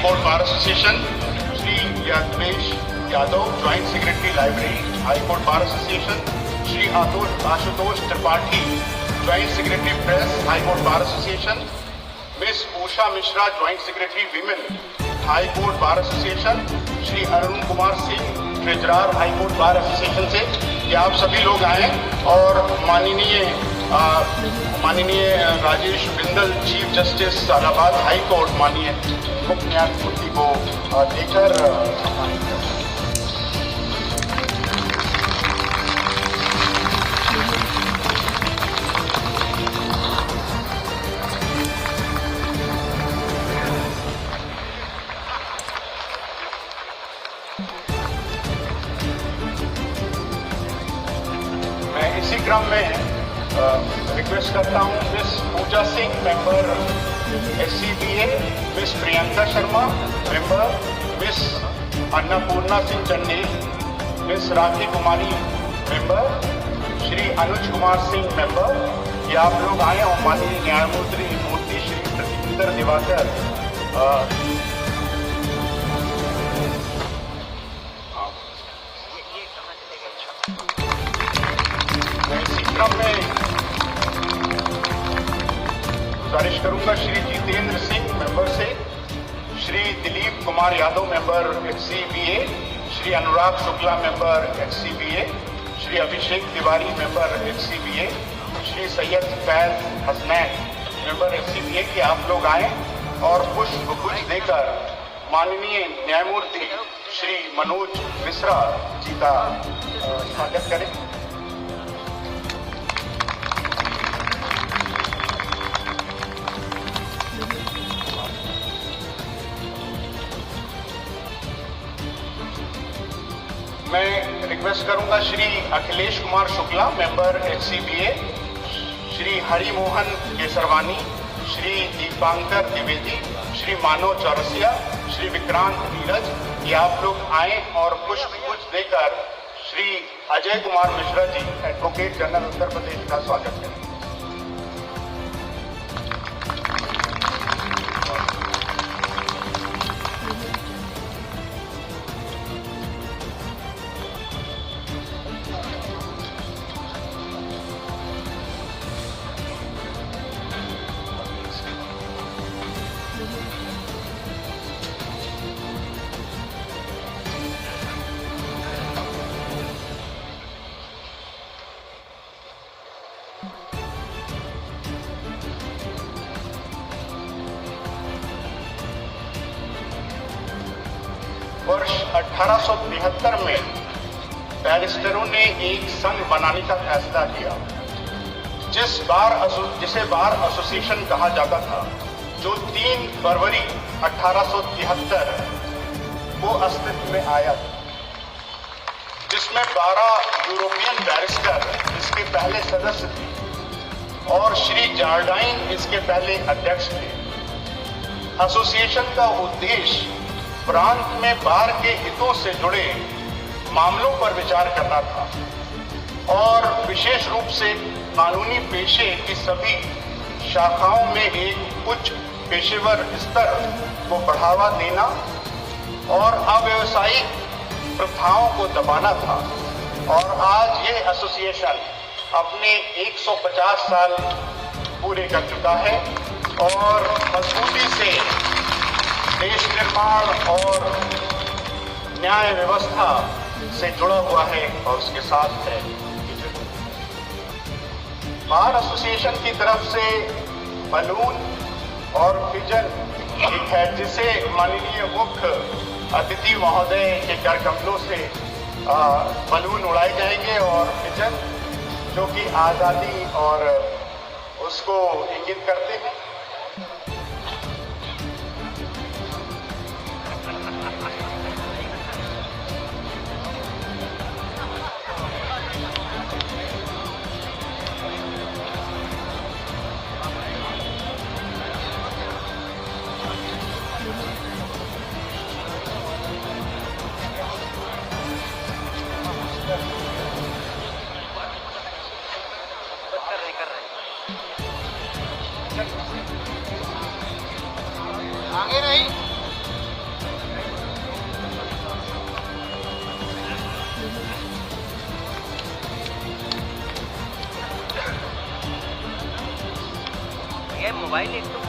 Court bar association, Shri Yadavesh Yadav, joint secretary library high court bar association, Shri Ashutosh Tripathi, joint secretary press high court bar association, miss Usha Mishra, joint secretary women high court bar association, Shri Arun Kumar Singh, treasurer high court bar association से कि आप सभी लोग आए और माननीय Rajesh Bindal, chief justice Allahabad high court, माननीय मुख्य न्यायमूर्ति को देकर सम्मानित करें। मैं इसी क्रम में रिक्वेस्ट करता हूं miss Pooja Singh, member SCBA, miss Priyanka Sharma, member, miss Annapurna Singh Channi, miss Rakhi Kumari, member, Shri Anuj Kumar Singh, member, ये आप लोग आए और माननीय न्यायमूर्ति श्री प्रतिंदर दिवाकर में गुजारिश करूंगा श्री जितेंद्र सिंह, मेंबर से, Shri Dilip Kumar Yadav, member SCBA, Shri Anurag Shukla, member SCBA, Shri Abhishek Tiwari, member SCBA, Shri Syed Faiz Hasnain, member SCBA के आप लोग आए और पुष्पगुच्छ देकर माननीय न्यायमूर्ति श्री मनोज मिश्रा जी का स्वागत करें। मैं रिक्वेस्ट करूंगा श्री अखिलेश कुमार शुक्ला, मेंबर SCBA, श्री हरिमोहन केसरवानी, श्री दीपांकर द्विवेदी, श्री मानव चौरसिया, श्री विक्रांत नीरज, ये आप लोग आए और पुष्पगुच्छ देकर श्री अजय कुमार मिश्रा जी, एडवोकेट जनरल उत्तर प्रदेश का स्वागत करें। वर्ष 1873 में बैरिस्टरों ने एक संघ बनाने का फैसला किया जिसे बार एसोसिएशन कहा जाता था, जो 3 फरवरी 1873 को अस्तित्व में आया, जिसमें 12 यूरोपियन बैरिस्टर इसके पहले सदस्य थे और श्री जार्डाइन इसके पहले अध्यक्ष थे। एसोसिएशन का उद्देश्य प्रांत में बार के हितों से जुड़े मामलों पर विचार करना था और विशेष रूप से कानूनी पेशे की सभी शाखाओं में एक उच्च पेशेवर स्तर को बढ़ावा देना और अव्यावसायिक प्रथाओं को दबाना था। और आज ये एसोसिएशन अपने 150 साल पूरे कर चुका है और मजबूती से देश निर्माण और न्याय व्यवस्था से जुड़ा हुआ है और उसके साथ है। बार एसोसिएशन की तरफ से बलून और पिजन एक है, जिसे माननीय मुख्य अतिथि महोदय के कर कमलों से बलून उड़ाए जाएंगे और पिजन जो कि आज़ादी और उसको इंगित करते हैं। कर रहे ये मोबाइल एक तो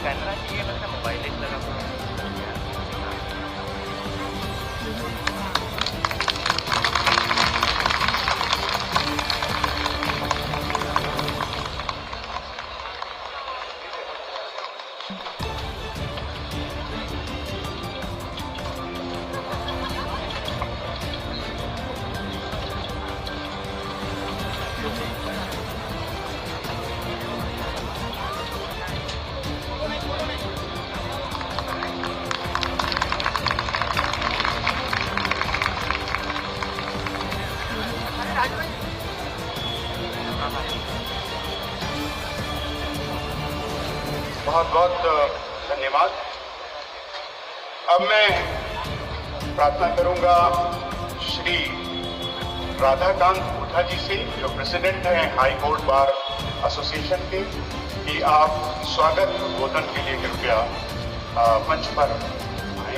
कैमरा चाहिए, मतलब मोबाइल एक लगा हुआ है। बहुत बहुत धन्यवाद। अब मैं प्रार्थना करूंगा श्री राधाकांत ऊर्धा जी से, जो प्रेसिडेंट हैं हाई कोर्ट बार एसोसिएशन के, कि आप स्वागत उद्बोधन के लिए कृपया मंच पर आए।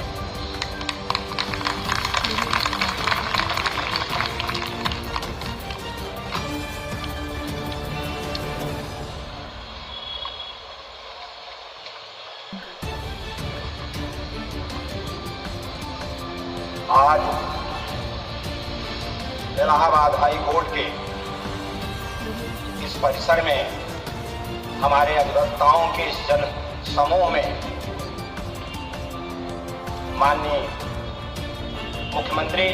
आज इलाहाबाद हाई कोर्ट के इस परिसर में हमारे अधिवक्ताओं के इस जन समूह में माननीय मुख्यमंत्री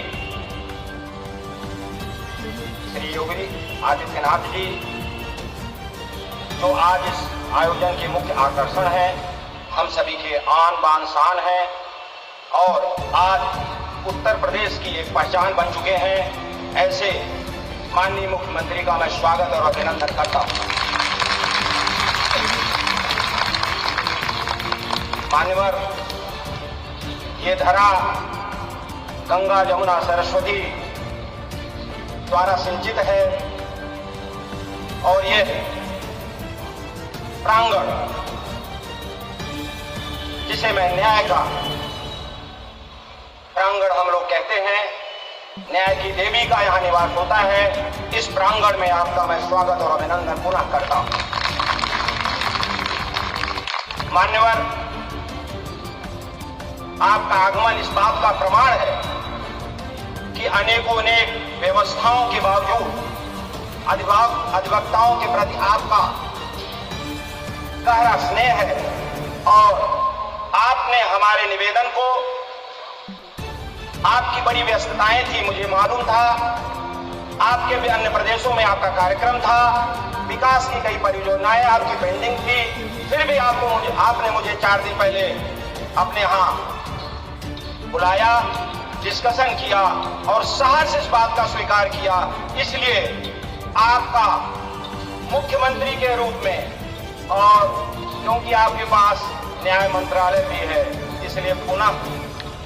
श्री योगी आदित्यनाथ जी, जो आज इस आयोजन के मुख्य आकर्षण हैं, हम सभी के आन बान शान हैं और आज उत्तर प्रदेश की एक पहचान बन चुके हैं, ऐसे माननीय मुख्यमंत्री का मैं स्वागत और अभिनंदन करता हूं। मान्यवर, ये धरा गंगा जमुना सरस्वती द्वारा सिंचित है और ये प्रांगण, जिसे मैं न्याय का प्रांगण हम लोग कहते हैं, न्याय की देवी का यहाँ निवास होता है, इस प्रांगण में आपका मैं स्वागत और अभिनंदन पुनः करता हूं। मान्यवर, आपका आगमन इस बात का प्रमाण है कि अनेकों अनेक व्यवस्थाओं के बावजूद अधिवक्ताओं के प्रति आपका गहरा स्नेह है और आपने हमारे निवेदन को, आपकी बड़ी व्यस्तताएं थी, मुझे मालूम था, आपके भी अन्य प्रदेशों में आपका कार्यक्रम था, विकास की कई परियोजनाएं आपकी पेंडिंग थी, फिर भी आपने मुझे 4 दिन पहले अपने यहाँ बुलाया, डिस्कशन किया और सहर्ष इस बात का स्वीकार किया। इसलिए आपका मुख्यमंत्री के रूप में, और क्योंकि आपके पास न्याय मंत्रालय भी है, इसलिए पुनः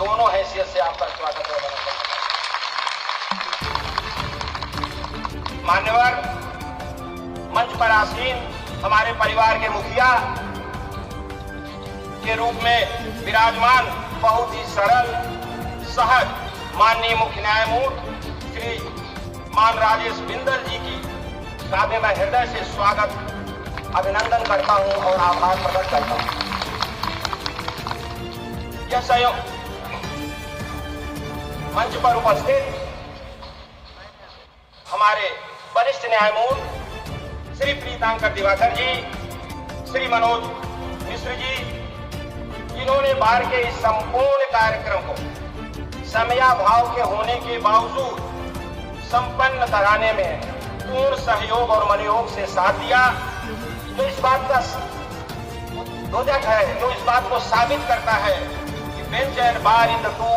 दोनों हैसियत से आपका स्वागत है। मान्यवर, मंच पर आसीन हमारे परिवार के मुखिया के रूप में विराजमान बहुत ही सरल सहज माननीय मुख्य न्यायमूर्ति श्री मान राजेश बिंदल जी की का भी मैं हृदय से स्वागत अभिनंदन करता हूं और आभार प्रकट करता हूं। यह सहयोग मंच पर उपस्थित हमारे वरिष्ठ न्यायमूर्ति श्री प्रीतांकर दिवाकर जी, श्री मनोज मिश्र जी, जिन्होंने बार के इस संपूर्ण कार्यक्रम को समयाभाव के होने के बावजूद संपन्न कराने में पूर्ण सहयोग और मनोयोग से साथ दिया, जो इस बात का द्योतक है, जो इस बात को साबित करता है कि bench and bar in the two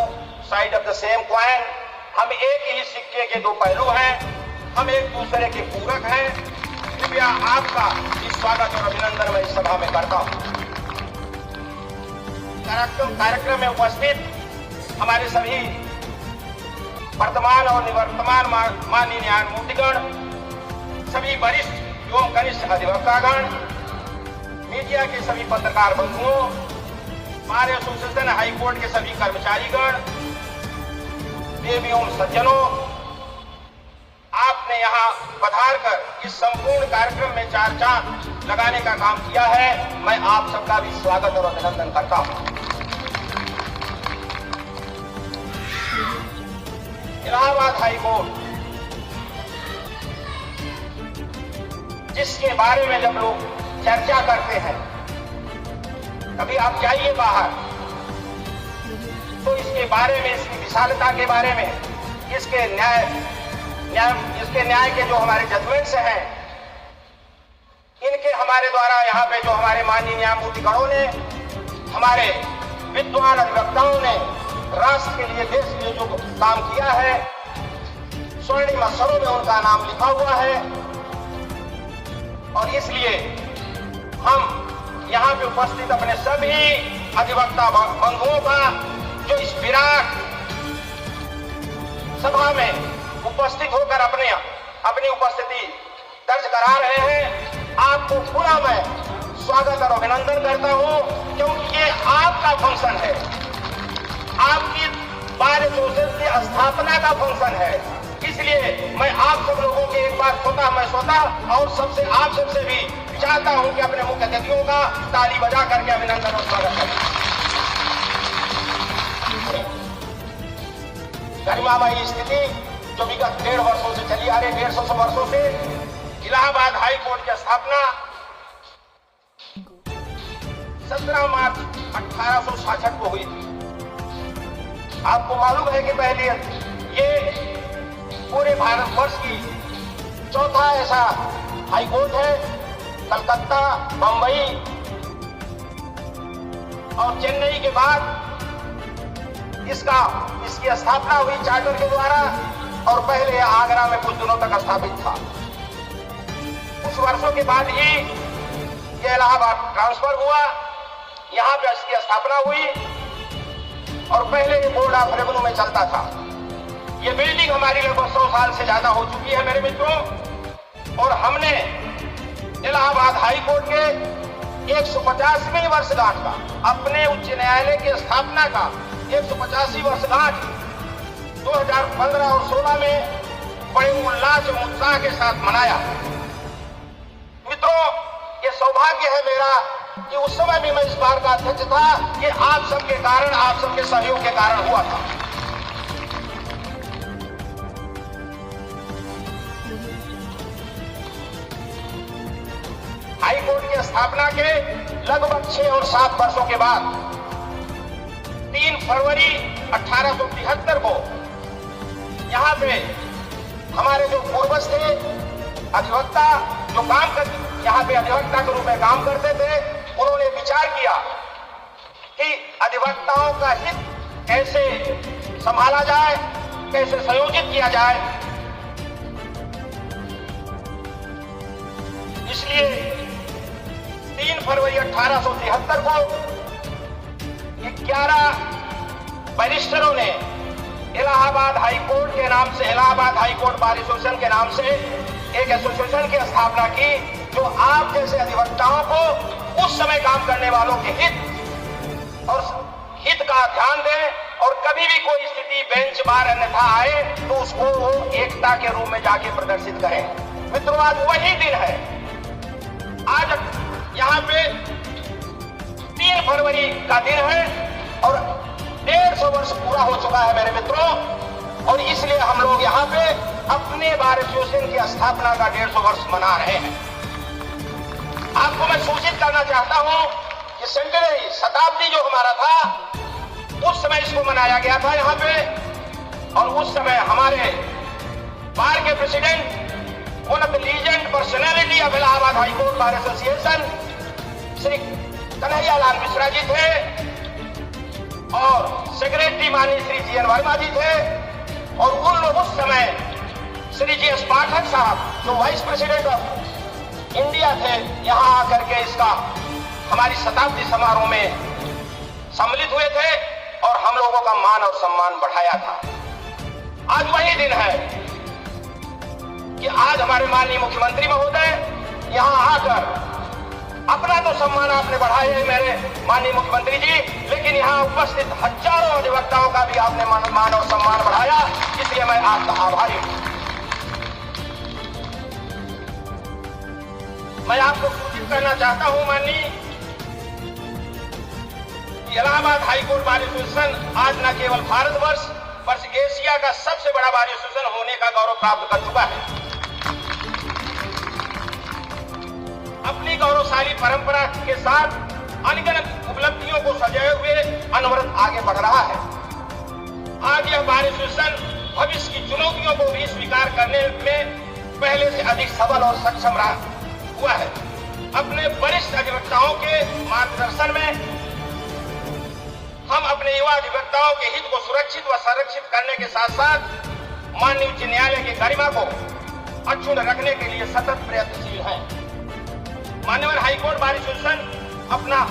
side of the same coin, हम एक ही सिक्के के दो पहलू हैं, हम एक दूसरे के पूरक हैं। कृपया आपका इस स्वागत और अभिनंदन मैं इस सभा में करता हूं। कार्यक्रम में उपस्थित हमारे सभी वर्तमान और निवर्तमान माननीय न्यायमूर्तिगण, सभी वरिष्ठ एवं कनिष्ठ अधिवक्तागण, मीडिया के सभी पत्रकार बंधुओं, बार एसोसिएशन हाई कोर्ट के सभी कर्मचारीगण, देवी एवं सज्जनों, आपने यहाँ पधार कर इस संपूर्ण कार्यक्रम में चार चांद लगाने का काम किया है। मैं आप सबका भी स्वागत और अभिनंदन करता हूं। इलाहाबाद हाई कोर्ट, जिसके बारे में जब लोग चर्चा करते हैं, कभी आप जाइए बाहर तो इसके बारे में, इसकी विशालता के बारे में, इसके न्याय के जो हमारे जजमेंट्स हैं, इनके हमारे द्वारा यहाँ पे जो हमारे माननीय न्यायमूर्तिगणों ने, हमारे विद्वान अधिवक्ताओं ने राष्ट्र के लिए, देश के लिए जो काम किया है, स्वर्णिम अक्षरों में उनका नाम लिखा हुआ है। और इसलिए हम यहाँ पे उपस्थित अपने सभी अधिवक्ता बंधुओं का जो इस विराट सभा में उपस्थित होकर अपनी उपस्थिति दर्ज करा रहे हैं, आपको पुनः मैं स्वागत और अभिनंदन करता हूं, क्योंकि ये आपका फंक्शन है, आपकी बार एसोसिएशन की स्थापना का फंक्शन है। इसलिए मैं आप सब लोगों के एक बार स्वतः और आप सबसे भी चाहता हूं कि अपने मुख्य अतिथियों का ताली बजा करके अभिनंदन और स्वागत करें। गरिमामयी स्थिति जो विगत 1.5 वर्षों से चली आ रही, 150 वर्षों से इलाहाबाद हाई कोर्ट की स्थापना 17 मार्च 1866 को हुई थी। आपको मालूम है कि पहले ये पूरे भारतवर्ष की चौथा ऐसा हाई कोर्ट है। कलकत्ता, बंबई और चेन्नई के बाद इसकी स्थापना हुई चार्टर के द्वारा, और पहले आगरा में कुछ दिनों तक स्थापित था। कुछ वर्षों के बाद ही ये इलाहाबाद ट्रांसफर हुआ, यहाँ पे इसकी स्थापना हुई, और पहले ये बोर्ड ऑफ रेवेन्यू में चलता था। ये बिल्डिंग हमारी लगभग 100 साल से ज्यादा हो चुकी है मेरे मित्रों, और हमने इलाहाबाद हाई कोर्ट के 150वीं वर्षगांठ का, अपने उच्च न्यायालय की स्थापना का 150वीं वर्षगांठ 2015 और 16 में बड़े उल्लास और उत्साह के साथ मनाया। मित्रों, ये सौभाग्य है मेरा कि उस समय भी मैं इस बार का अध्यक्ष था, कि आप सबके कारण, आप सबके सहयोग के कारण हुआ था। हाई कोर्ट की स्थापना के लगभग 6 और 7 वर्षों के बाद 3 फरवरी 1873 को यहाँ पे हमारे जो पूर्वज थे, अधिवक्ता जो यहाँ पे अधिवक्ता के रूप में काम करते थे, उन्होंने विचार किया कि अधिवक्ताओं का हित कैसे संभाला जाए, कैसे संयोजित किया जाए। इसलिए 3 फरवरी 1873 को 11 बैरिस्टरों ने इलाहाबाद हाई कोर्ट के नाम से, Allahabad high court bar association के नाम से एक एसोसिएशन की स्थापना की, जो आप जैसे अधिवक्ताओं को उस समय काम करने वालों के हित का ध्यान दें, और कभी भी कोई स्थिति बेंच बार अन्यथा आए तो उसको वो एकता के रूप में जाके प्रदर्शित करें। मित्रों, आज वही दिन है। आज यहाँ पे 3 फरवरी का दिन है, और 150 वर्ष पूरा हो चुका है मेरे मित्रों, और इसलिए हम लोग यहाँ पे अपने बार एसोसिएशन की स्थापना का 150 वर्ष मना रहे हैं। आपको मैं सूचित करना चाहता हूँ कि सेंचुरी, शताब्दी जो हमारा था, उस समय इसको मनाया गया था यहाँ पे, और उस समय हमारे बार के president, one of the legend personality of Allahabad high court bar association, Shri Kanhaiyalal Mishra ji थे, और सेक्रेटरी माननीय श्री जी.एन. वर्मा जी थे, और उन लोग उस समय श्री जी.एस. पाठक साहब जो वाइस प्रेसिडेंट ऑफ इंडिया थे, यहाँ आकर के इसका हमारी शताब्दी समारोह में सम्मिलित हुए थे, और हम लोगों का मान और सम्मान बढ़ाया था। आज वही दिन है कि आज हमारे माननीय मुख्यमंत्री महोदय यहाँ आकर, अपना तो सम्मान आपने बढ़ाया है मेरे माननीय मुख्यमंत्री जी, लेकिन यहाँ उपस्थित हजारों अधिवक्ताओं का भी आपने मान और सम्मान बढ़ाया, इसलिए मैं आपका आभारी हूँ। मैं आपको सूचित करना चाहता हूं माननीय कि इलाहाबाद हाईकोर्ट बार एसोसिएशन आज न केवल भारतवर्ष बल्कि एशिया का सबसे बड़ा बार एसोसिएशन होने का गौरव प्राप्त कर चुका है। अपनी गौरवशाली परंपरा के साथ अनगिनत उपलब्धियों को सजाए हुए अनवरत आगे बढ़ रहा है। आज यह बार एसोसिएशन भविष्य की चुनौतियों को भी स्वीकार करने में पहले से अधिक सबल और सक्षम हुआ है। अपने वरिष्ठ अधिवक्ताओं के मार्गदर्शन में हम अपने युवा अधिवक्ताओं के हित को सुरक्षित व संरक्षित करने के साथ साथ माननीय उच्च न्यायालय की गरिमा को अक्षुण्ण रखने के लिए सतत प्रयत्नशील हैं। माननीय हाईकोर्ट बार एसोसिएशन अपना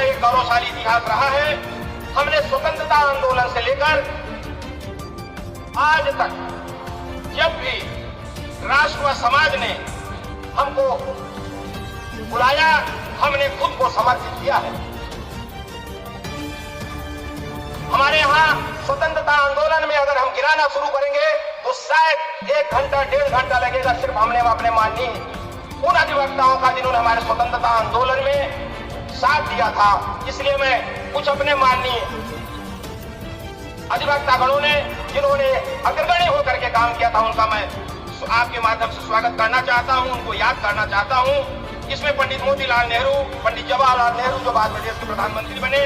एक गौरवशाली इतिहास रहा है। हमने स्वतंत्रता आंदोलन से लेकर आज तक जब भी राष्ट्र व समाज ने हमको बुलाया, हमने खुद को समर्पित किया है। हमारे यहाँ स्वतंत्रता आंदोलन में अगर हम गिराना शुरू करेंगे तो शायद 1 घंटा 1.5 घंटा लगेगा। सिर्फ हमने अपने माननीय उन अधिवक्ताओं का जिन्होंने हमारे स्वतंत्रता आंदोलन में साथ दिया था। इसलिए मैं कुछ अपने माननीय अधिवक्तागणों ने जिन्होंने अग्रगण्य होकर के काम किया था उनका मैं आपके माध्यम से स्वागत करना चाहता हूं, उनको याद करना चाहता हूं। इसमें पंडित मोतीलाल नेहरू, पंडित जवाहरलाल नेहरू जो बाद में देश के प्रधानमंत्री बने,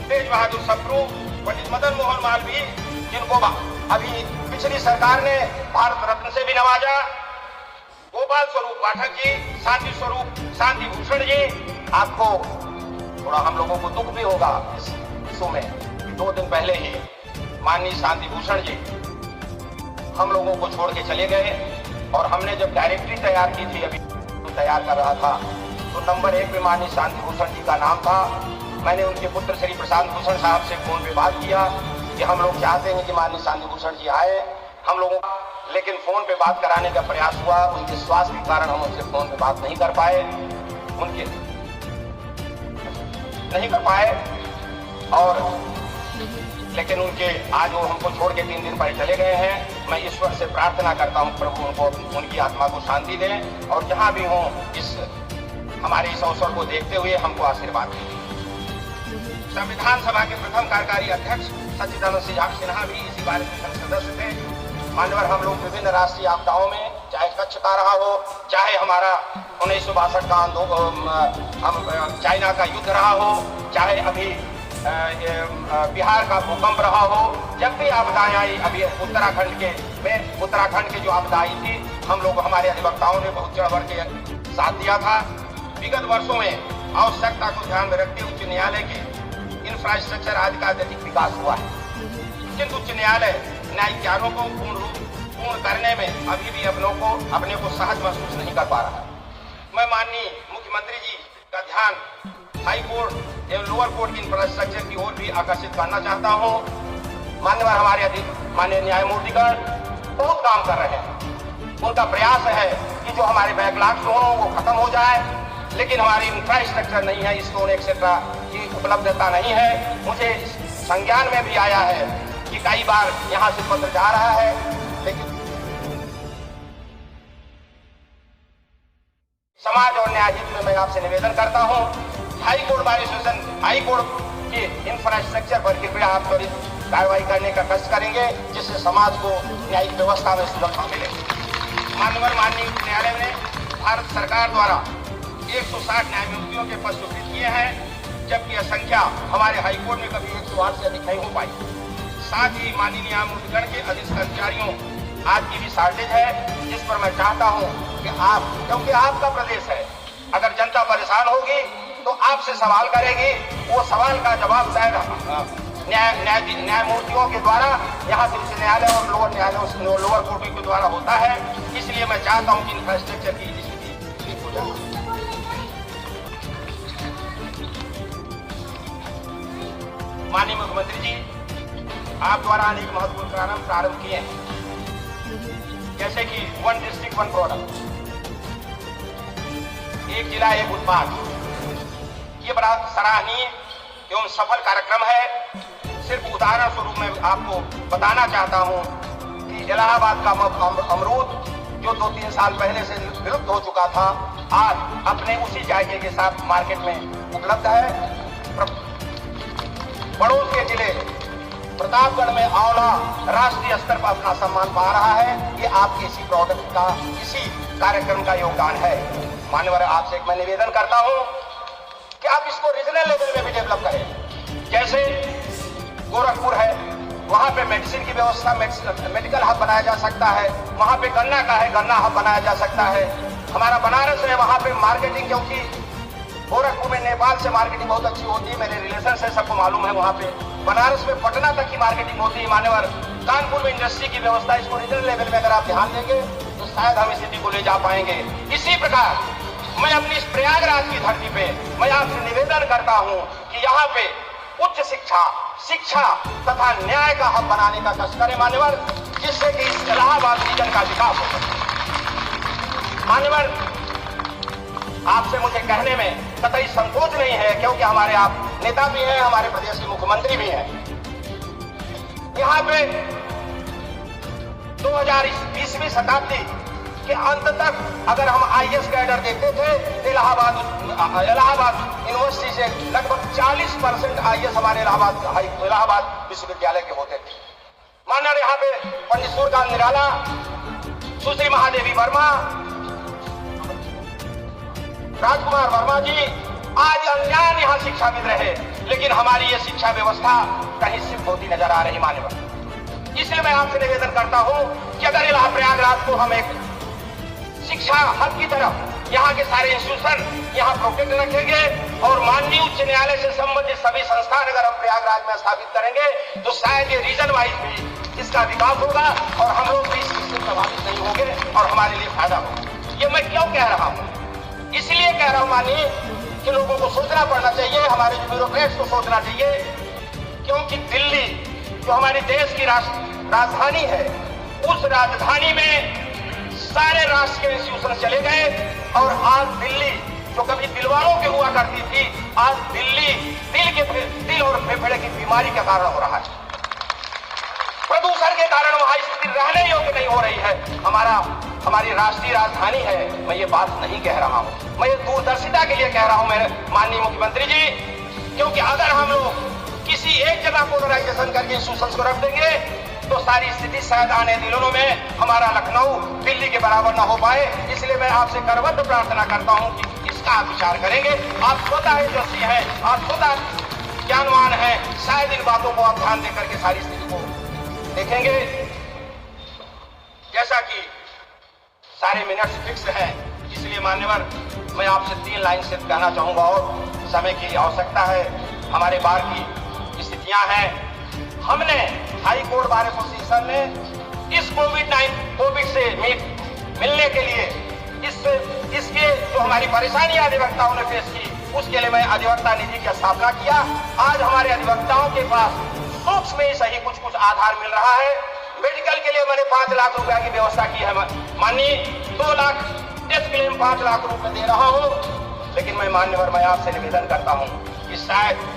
तेज बहादुर सप्रू, पंडित मदन मोहन मालवीय जिनको अभी पिछली सरकार ने भारत रत्न से भी नवाजा, गोपाल स्वरूप पाठक जी, शांति स्वरूप शांति भूषण जी। आपको थोड़ा हम लोगों को दुख भी होगा इस इशू में। 2 दिन पहले ही माननीय शांति भूषण जी हम लोगों को छोड़ के चले गए और हमने जब डायरेक्टरी तैयार की थी, अभी तैयार कर रहा था, तो नंबर 1 पे माननीय शांति भूषण जी का नाम था। मैंने उनके पुत्र श्री प्रशांत भूषण साहब से फोन पे बात किया कि हम लोग चाहते हैं कि माननीय शांति भूषण जी आए हम लोगों, लेकिन फोन पे बात कराने का प्रयास हुआ। उनके स्वास्थ्य के कारण हम उनसे फोन पे बात नहीं कर पाए और लेकिन उनके आज वो हमको छोड़ के 3 दिन पहले चले गए हैं। मैं ईश्वर से प्रार्थना करता हूँ प्रभु उनको उनकी आत्मा को शांति दें और जहाँ भी हों हमारे इस अवसर को देखते हुए हमको आशीर्वाद दें। संविधान सभा के प्रथम कार्यकारी अध्यक्ष सच्चिदानंद सिन्हा भी इसी बार के सदस्य थे। मान्यवर हम लोग विभिन्न राष्ट्रीय आपदाओं में, चाहे कच्छ का रहा हो, चाहे हमारा 1962 का आंदोलन, चाइना का युद्ध रहा हो, चाहे अभी बिहार का भूकंप रहा हो, जब भी आपदाएं आई, अभी उत्तराखंड के जो आपदा आई थी, हम लोग हमारे अधिवक्ताओं ने बहुत चढ़ बढ़ के साथ दिया था। विगत वर्षों में आवश्यकता को ध्यान में रखते उच्च न्यायालय के इंफ्रास्ट्रक्चर आदि का अधिक विकास हुआ है, किंतु उच्च न्यायालय न्यायिक कार्यों को पूर्ण करने में अभी भी अपने को सहज महसूस नहीं कर पा रहा है। मैं माननीय मुख्यमंत्री जी का ध्यान हाई कोर्ट एवं लोअर कोर्ट की इंफ्रास्ट्रक्चर की ओर भी आकर्षित करना चाहता हूँ। मान्यवर हमारे माननीय न्यायमूर्तिगण बहुत काम कर रहे हैं। उनका प्रयास है कि जो हमारे बैकलॉग्स हों वो खत्म हो जाए, लेकिन हमारी इंफ्रास्ट्रक्चर नहीं है, स्टोन एक्सेट्रा की उपलब्धता नहीं है। मुझे संज्ञान में भी आया है कि कई बार यहाँ से पत्र जा रहा है, लेकिन समाज और न्याय हित में मैं आपसे निवेदन करता हूँ, high court bar association high court के इंफ्रास्ट्रक्चर पर कृपया आप त्वरित कार्रवाई करने का कष्ट करेंगे, जिससे समाज को न्यायिक व्यवस्था में सुरक्षा मिले। माननीय न्यायालय ने भारत सरकार द्वारा 160 न्यायमूर्तियों के पद स्वीकृत किए हैं, जबकि यह संख्या हमारे हाईकोर्ट में कभी 108 से अधिक नहीं हो पाई। साथ ही माननीय न्यायमूर्तिगण के अधिक कर्मचारियों आज की भी शॉर्टेज है, जिस पर मैं चाहता हूं कि आप, क्योंकि आपका प्रदेश है, अगर जनता परेशान होगी तो आपसे सवाल करेगी, वो सवाल का जवाब शायद न्यायमूर्तियों के द्वारा यहाँ से उच्च न्यायालय और लोअर कोर्ट के द्वारा होता है। इसलिए मैं चाहता हूँ कि इंफ्रास्ट्रक्चर की स्थिति ठीक हो जाए। माननीय मुख्यमंत्री जी, आप द्वारा अनेक महत्वपूर्ण कार्यक्रम प्रारंभ किए हैं, जैसे कि 1 डिस्ट्रिक्ट 1 प्रोडक्ट, एक जिला एक उत्पाद। ये बड़ा सराहनीय एवं सफल कार्यक्रम है। सिर्फ उदाहरण स्वरूप मैं आपको बताना चाहता हूं कि इलाहाबाद का अमरूद जो 2-3 साल पहले से विलुप्त हो चुका था, आज अपने उसी जायके के साथ मार्केट में उपलब्ध है। पड़ोस के जिले प्रतापगढ़ में आंवला राष्ट्रीय स्तर पर अपना सम्मान पा रहा है। ये आपके इसी प्रोडक्ट का, इसी कार्यक्रम का योगदान है। मान्यवर, आपसे मैं निवेदन करता हूं कि आप इसको रीजनल लेवल में भी डेवलप करें। जैसे गोरखपुर है, वहां पे मेडिसिन की व्यवस्था, मेडिकल हब बनाया जा सकता है। वहां पे गन्ना का है, गन्ना हब बनाया जा सकता है। हमारा बनारस है, वहां पे मार्केटिंग, क्योंकि गोरखपुर में नेपाल से मार्केटिंग बहुत अच्छी होती है, मेरे रिलेशन से सबको मालूम है। वहां पे बनारस में पटना तक की मार्केटिंग होती है। मान्यवर, कानपुर में इंडस्ट्री की व्यवस्था, इसको रीजनल लेवल में अगर आप ध्यान देंगे तो शायद हम इस स्थिति को ले जा पाएंगे। इसी प्रकार मैं अपनी इस प्रयागराज की धरती पे मैं आपसे निवेदन करता हूं कि यहाँ पे उच्च शिक्षा तथा न्याय का हब बनाने का कष्ट करें मान्यवर, जिससे कि इस इलाहाबाद रीजन का विकास हो सके। मान्यवर, आपसे मुझे कहने में कतई संकोच नहीं है, क्योंकि हमारे आप नेता भी हैं, हमारे प्रदेश के मुख्यमंत्री भी हैं। यहाँ पे 2020वीं शताब्दी के अंत तक अगर हम IAS कैडर देखते थे, इलाहाबाद यूनिवर्सिटी से लगभग 40% IAS हमारे इलाहाबाद विश्वविद्यालय के होते थे। मान्यवर, यहाँ पे पंडित सूर्यकांत निराला, सुश्री महादेवी वर्मा, राजकुमार वर्मा जी, आज अनजान यहाँ शिक्षाविद रहे, लेकिन हमारी ये शिक्षा व्यवस्था कहीं शिफ्ट होती नजर आ रही मान्यवर। इसलिए मैं आपसे निवेदन करता हूँ कि अगर इलाहाबाद प्रयागराज को हम एक शिक्षा हब की तरफ यहाँ के सारे इंस्टीट्यूशन यहाँ प्रोटेक्ट रखेंगे और माननीय उच्च न्यायालय से संबंधित सभी संस्थान अगर हम प्रयागराज में स्थापित करेंगे तो शायद ये रीजन वाइज भी इसका विकास होगा और हम लोग भी इससे प्रभावित नहीं होंगे और हमारे लिए फायदा होगा। ये मैं क्यों कह रहा हूँ? इसलिए कह रहा हूँ माननीय कि लोगों को सोचना पड़ना चाहिए, हमारे जो ब्यूरोक्रेट्स को सोचना चाहिए, क्योंकि दिल्ली जो हमारे देश की राजधानी है, उस राजधानी में सारे राष्ट्र के इंस्टीट्यूशन चले गए और आज दिल्ली जो कभी दिल वालों के हुआ करती थी, आज दिल्ली दिल और फेफड़े की बीमारी का कारण हो रहा है। प्रदूषण के कारण वहां स्थिति रहने योग्य नहीं हो रही है। हमारी राष्ट्रीय राजधानी है। मैं ये बात नहीं कह रहा हूं, मैं ये दूरदर्शिता के लिए कह रहा हूं मेरे माननीय मुख्यमंत्री जी, क्योंकि अगर हम लोग किसी एक जगह पोलराइजेशन करके इंस्टीट्यूशन को रख देंगे तो सारी स्थिति शायद आने दिनों में हमारा लखनऊ दिल्ली के बराबर ना हो पाए। इसलिए मैं आपसे करबद्ध प्रार्थना करता हूं कि इसका आप विचार करेंगे। आप स्वतः यशस्वी हैं, आप स्वतः ज्ञानवान हैं, शायद इन बातों को आप ध्यान देकर के सारी स्थिति को देखेंगे। जैसा कि सारे मिनट्स फिक्स हैं, इसलिए मान्यवर मैं आपसे 3 लाइन से कहना चाहूंगा और समय की आवश्यकता है, हमारे बार की स्थितियां हैं। हमने हाई कोर्ट बार एसोसिएशन ने इस कोविड से मिलने के लिए इसके जो हमारी परेशानियां अधिवक्ताओं ने पेश की, उसके लिए मैं अधिवक्ता निधि की स्थापना किया। आज हमारे अधिवक्ताओं के पास सूक्ष्म में ही सही कुछ आधार मिल रहा है। मेडिकल के लिए मैंने 5 लाख रुपया की व्यवस्था की है। माननीय 2 लाख टेस्ट क्लेम 5 लाख रुपए दे रहा हूं, लेकिन मैं मान्यवर मैं आपसे निवेदन करता हूं कि शायद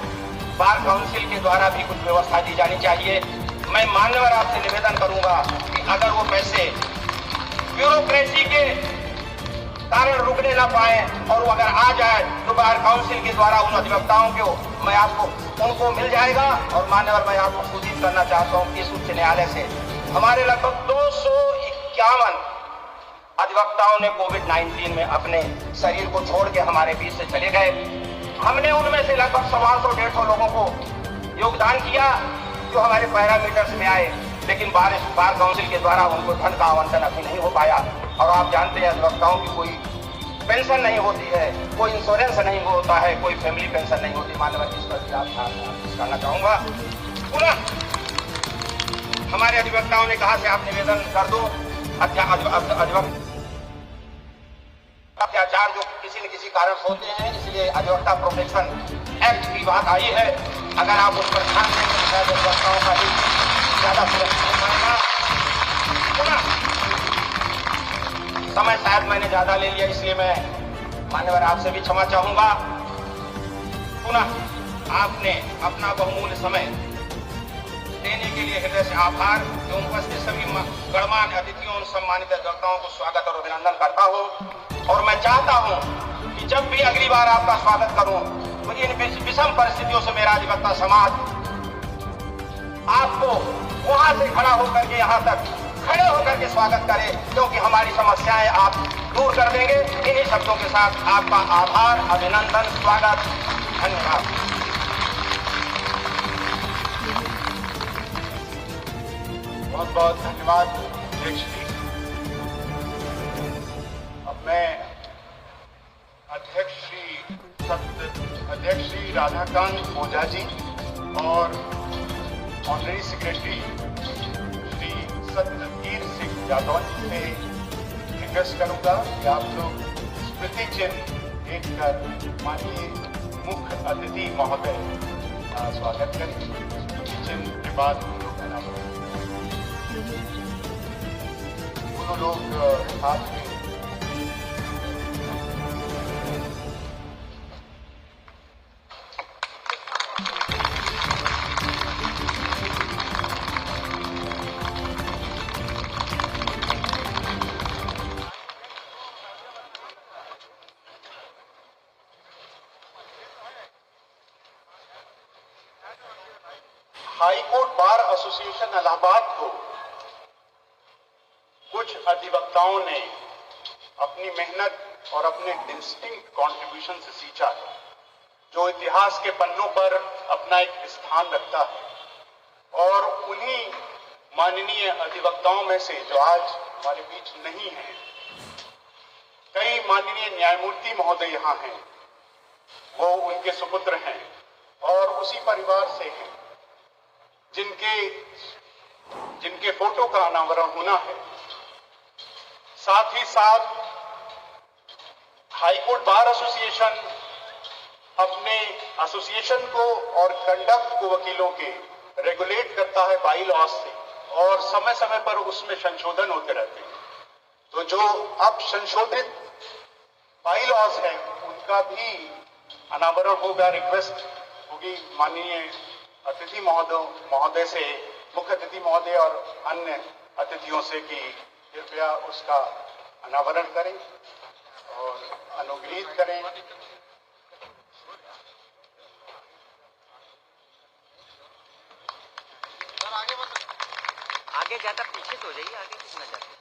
बार काउंसिल के द्वारा भी कुछ व्यवस्था दी जानी चाहिए। मैं मान्यवर आपसे निवेदन करूंगा कि अगर वो पैसे ब्यूरोक्रेसी के कारण रुकने ना पाए और वो अगर आ जाए तो बार काउंसिल के द्वारा उन अधिवक्ताओं को उनको मिल जाएगा। और मान्यवर मैं आपको सूचित करना चाहता हूं कि इस उच्च न्यायालय से हमारे लगभग 251 अधिवक्ताओं ने कोविड-19 में अपने शरीर को छोड़ के हमारे बीच से चले गए। हमने उनमें से लगभग 125 लोगों को योगदान किया जो हमारे पैरामीटर्स में आए, लेकिन बार काउंसिल के द्वारा उनको धन का आवंटन अभी नहीं हो पाया। और आप जानते हैं अधिवक्ताओं की कोई पेंशन नहीं होती है, कोई इंश्योरेंस नहीं होता है, कोई फैमिली पेंशन नहीं होती। मान्यवर इस पर भी आप करना चाहूंगा। पुनः हमारे अधिवक्ताओं ने कहा से आप निवेदन कर दो, अत्याचार जो किसी न किसी कारण होते हैं, इसलिए अधिवक्ता प्रोटेक्शन एक्ट की बात आई है। अगर आप उस पर ध्यान दें तो शायद अधिवक्ताओं का भी ज्यादा सुरक्षित हो पाएगा। समय शायद मैंने ज्यादा ले लिया, इसलिए मैं मान्यवर आपसे भी क्षमा चाहूंगा। पुनः आपने अपना बहुमूल्य समय देने के लिए हृदय से आभार एवं उपस्थित सभी गणमान्य अतिथियों और सम्मानित वक्ताओं को स्वागत और अभिनंदन करता हूं। और मैं चाहता हूं कि जब भी अगली बार आपका स्वागत करूं तो इन विषम परिस्थितियों से मेरा अधिवक्ता समाज आपको वहां से खड़ा होकर के यहां तक खड़े होकर के स्वागत करे, क्योंकि हमारी समस्याएं आप दूर कर देंगे। इन्हीं शब्दों के साथ आपका आभार, अभिनंदन, स्वागत, धन्यवाद। बहुत बहुत धन्यवाद अध्यक्ष जी। अब मैं अध्यक्ष श्री राधाकांत ओझा जी और ऑनरेरी सेक्रेटरी श्री सत्यवीर सिंह यादव जी से रिक्वेस्ट करूंगा कि आप लोग स्मृति चिन्ह देखकर माननीय मुख्य अतिथि महोदय का स्वागत करें। स्मृति चिन्ह के बाद दोनों लोग हाथ में high court bar association Allahabad को कुछ अधिवक्ताओं ने अपनी मेहनत और अपने डिस्टिंक्ट कंट्रीब्यूशन से सींचा है, जो इतिहास के पन्नों पर अपना एक स्थान रखता है। और उन्हीं माननीय अधिवक्ताओं में से जो आज हमारे बीच नहीं है, कई माननीय न्यायमूर्ति महोदय यहाँ हैं, वो उनके सुपुत्र हैं और उसी परिवार से हैं जिनके फोटो का अनावरण होना है। साथ ही साथ हाईकोर्ट बार एसोसिएशन अपने एसोसिएशन को और कंडक्ट को वकीलों के रेगुलेट करता है बाई लॉज से, और समय समय पर उसमें संशोधन होते रहते हैं। तो जो अब संशोधित बाई लॉज है उनका भी अनावरण होगा। रिक्वेस्ट होगी माननीय अतिथि महोदय से, मुख्य अतिथि महोदय और अन्य अतिथियों से कि कृपया उसका अनावरण करें और अनुग्रहित करें। आगे ज्यादा पीछे तो हो जाइए, आगे कितना जाते।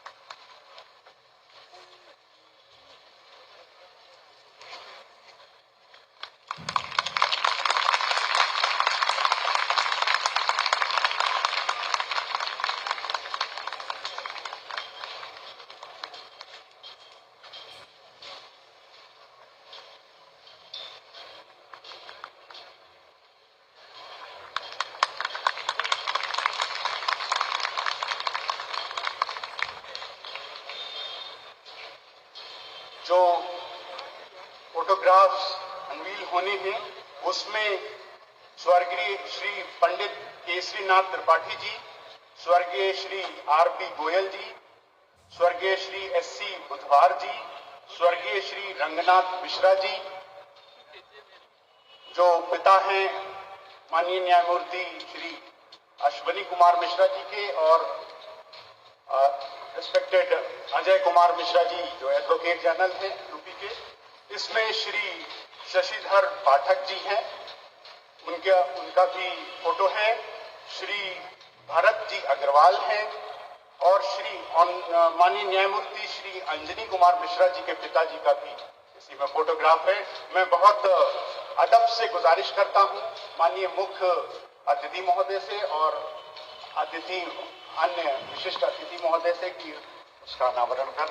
जो फोटोग्राफ्स अनवील होने हैं उसमें स्वर्गीय श्री पंडित केसरीनाथ त्रिपाठी जी, स्वर्गीय श्री आरपी गोयल जी, स्वर्गीय श्री एससी बुधवार जी, स्वर्गीय श्री रंगनाथ मिश्रा जी, जो पिता हैं माननीय न्यायमूर्ति श्री अश्वनी कुमार मिश्रा जी के, और रिस्पेक्टेड अजय कुमार मिश्रा जी जो एडवोकेट जनरल हैं यूपी के। इसमें श्री शशिधर पाठक जी हैं, उनका भी फोटो है। श्री भरत जी अग्रवाल हैं और श्री माननीय न्यायमूर्ति श्री अंजनी कुमार मिश्रा जी के पिताजी का भी इसी में फोटोग्राफ है। मैं बहुत अदब से गुजारिश करता हूं माननीय मुख्य अतिथि महोदय से और अन्य विशिष्ट अतिथि महोदय से कि उसका अनावरण कर।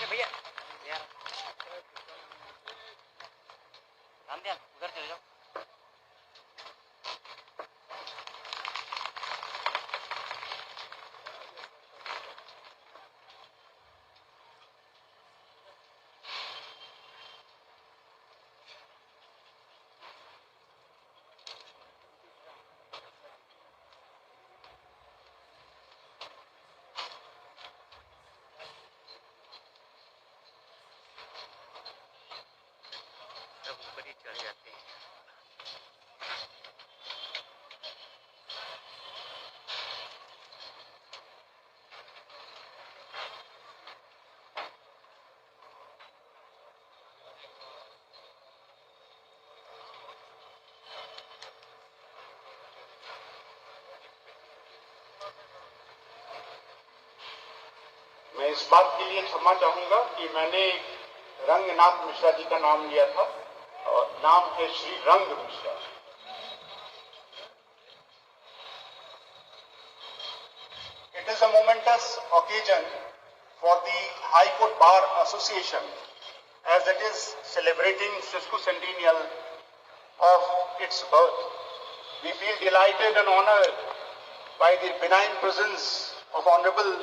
भैया यार उधर चले जाओ। इस बात के लिए क्षमा चाहूंगा कि मैंने रंगनाथ मिश्रा जी का नाम लिया था और नाम है श्री रंग Mishra. It is a momentous occasion for the High Court Bar Association as it is celebrating 60th centennial of its birth. We feel delighted and honored by the benign presence of Honorable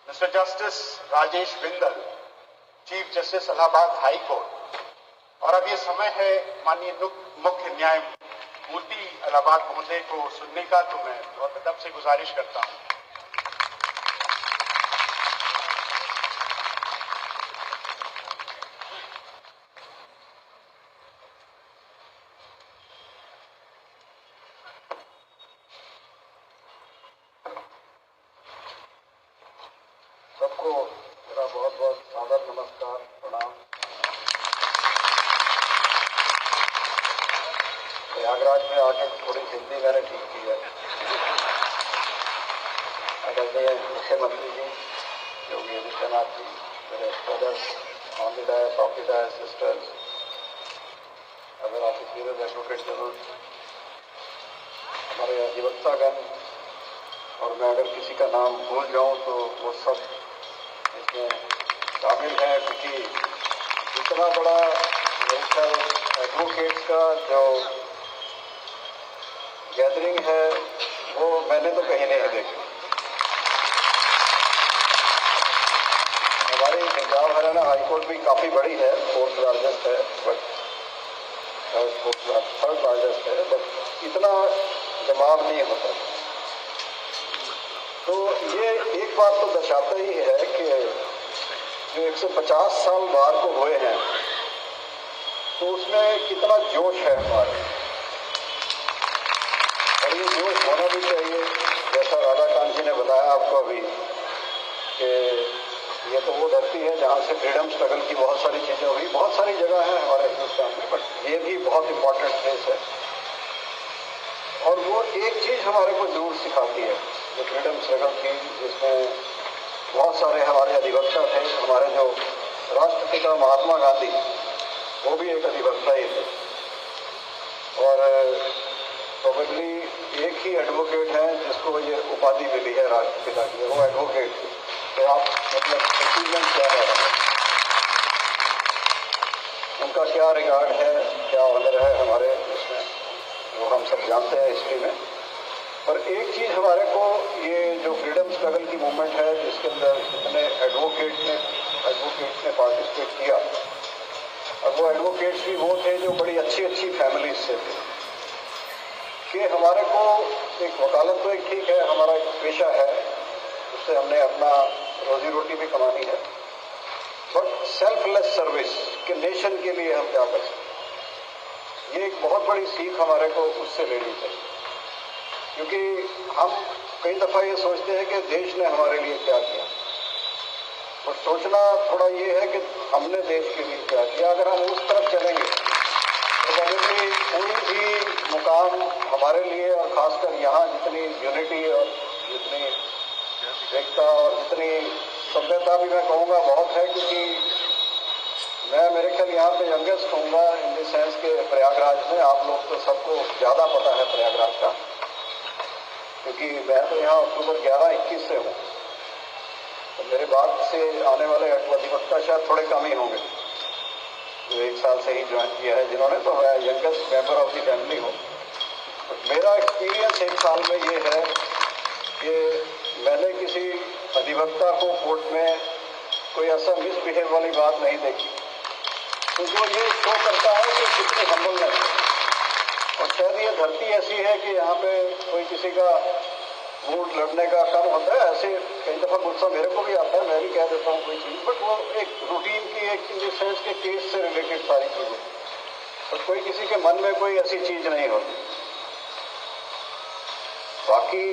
Mr. Justice Rajesh Bindal, Chief Justice Allahabad High Court. और अब ये समय है माननीय मुख्य न्यायमूर्ति इलाहाबाद महोदय को सुनने का, तो मैं बहुत अदब से गुजारिश करता हूँ। सबको मेरा बहुत बहुत सादर नमस्कार, प्रणाम। प्रयागराज में आके थोड़ी हिंदी मैंने ठीक की है। आदरणीय मुख्यमंत्री जी, योगी आदित्यनाथ जी, मेरे brothers on the dais, off the dais, sisters, other officers, advocate general, हमारे अधिवक्तागण, और मैं अगर किसी का नाम भूल जाऊं तो वो सब इसमें शामिल है, क्योंकि इतना बड़ा नेशनल एडवोकेट्स का जो गैदरिंग है वो मैंने तो कहीं नहीं देखी। हमारी पंजाब हरियाणा हाई कोर्ट भी काफ़ी बड़ी है, फोर्थ लार्जेस्ट है, बट थर्ड लार्जेस्ट है, बट इतना जमाव नहीं होता। तो ये एक बात तो दर्शाता ही है कि जो 150 साल बार को हुए हैं तो उसमें कितना जोश है हमारे, और ये जोश होना भी चाहिए। जैसा राधाकांत जी ने बताया आपको अभी कि ये तो वो धरती है जहाँ से फ्रीडम स्ट्रगल की बहुत सारी चीज़ें हुई। बहुत सारी जगह है हमारे हिंदुस्तान में, बट ये भी बहुत इम्पोर्टेंट प्लेस है। और वो एक चीज़ हमारे को जरूर सिखाती है, जो फ्रीडम स्ट्रगल थी, जिसमें बहुत सारे हमारे अधिवक्ता थे। हमारे जो राष्ट्रपिता महात्मा गांधी, वो भी एक अधिवक्ता ही थे, और प्रोबेबली एक ही एडवोकेट है जिसको ये उपाधि मिली है राष्ट्रपिता की, वो एडवोकेट थे। तो आप मतलब अचीवमेंट क्या है, उनका क्या रिकॉर्ड है, क्या ऑनर है हमारे इसमें, वो हम सब जानते हैं हिस्ट्री में। पर एक चीज़ हमारे को, ये जो फ्रीडम स्ट्रगल की मूवमेंट है जिसके अंदर इतने एडवोकेट ने पार्टिसिपेट किया, और वो एडवोकेट्स भी वो थे जो बड़ी अच्छी अच्छी फैमिलीज से थे, कि हमारे को एक वकालत तो एक ठीक है, हमारा एक पेशा है, उससे हमने अपना रोजी रोटी भी कमानी है, बट सेल्फलेस सर्विस के नेशन के लिए हम क्या कर सकते, ये एक बहुत बड़ी सीख हमारे को उससे लेनी चाहिए। क्योंकि हम कई दफ़ा ये सोचते हैं कि देश ने हमारे लिए क्या किया, और सोचना थोड़ा ये है कि हमने देश के लिए क्या किया। अगर हम उस तरफ चलेंगे तो कभी कोई भी मुकाम हमारे लिए, और ख़ासकर यहाँ जितनी यूनिटी और जितनी एकता और जितनी सभ्यता भी मैं कहूँगा बहुत है, क्योंकि मैं मेरे ख्याल यहाँ पे यंगेस्ट होऊंगा इन द सेंस के प्रयागराज में। आप लोग तो सबको ज़्यादा पता है प्रयागराज का, क्योंकि मैं तो यहाँ अक्टूबर 11-21 से हूँ, तो मेरे बाद से आने वाले अधिवक्ता शायद थोड़े कम ही होंगे जो 1 साल से ही ज्वाइन किया है जिन्होंने, तो मैं youngest member of the family हूँ। तो मेरा एक्सपीरियंस 1 साल में ये है कि मैंने किसी अधिवक्ता को कोर्ट में कोई ऐसा मिसबिहेव वाली बात नहीं देखी, तो जो ये शो करता है कि कितनी हम्बलनेस है। और शायद ये धरती ऐसी है कि यहाँ पे कोई किसी का मूड लड़ने का कम होता है। ऐसे कई दफ़ा गुस्सा मेरे को भी आता है, मैं भी कह देता हूँ कोई चीज़, बट वो एक रूटीन की, एक इन सेंस के केस से रिलेटेड सारी चीज़ें, और कोई किसी के मन में कोई ऐसी चीज़ नहीं होती। बाकी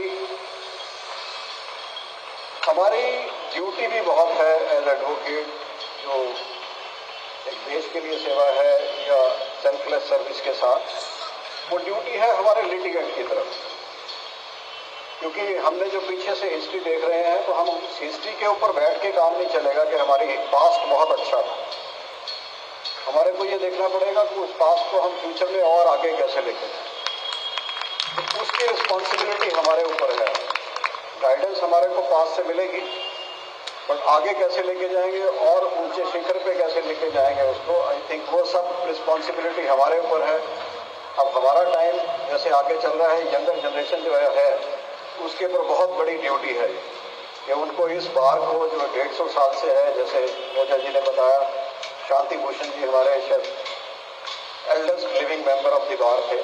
हमारी ड्यूटी भी बहुत है एज एडवोकेट, जो एक देश के लिए सेवा है या सेल्फलेस सर्विस के साथ, वो ड्यूटी है हमारे लिटिगेंट की तरफ। क्योंकि हमने जो पीछे से हिस्ट्री देख रहे हैं तो हम उस हिस्ट्री के ऊपर बैठ के काम नहीं चलेगा कि हमारी पास्ट बहुत अच्छा था। हमारे को ये देखना पड़ेगा कि उस पास्ट को हम फ्यूचर में और आगे कैसे लेके जाएं। तो उसकी रिस्पॉन्सिबिलिटी हमारे ऊपर है। गाइडेंस हमारे को पास्ट से मिलेगी, बट आगे कैसे लेके जाएंगे और ऊंचे शिखर पे कैसे लेके जाएंगे उसको, आई थिंक वो सब रिस्पॉन्सिबिलिटी हमारे ऊपर है। अब हमारा टाइम जैसे आगे चल रहा है, यंगर जनरेशन जो है उसके ऊपर बहुत बड़ी ड्यूटी है कि उनको इस बार को जो 150 साल से है, जैसे ओझा जी ने बताया, शांति भूषण जी हमारे शायद eldest living member of the bar थे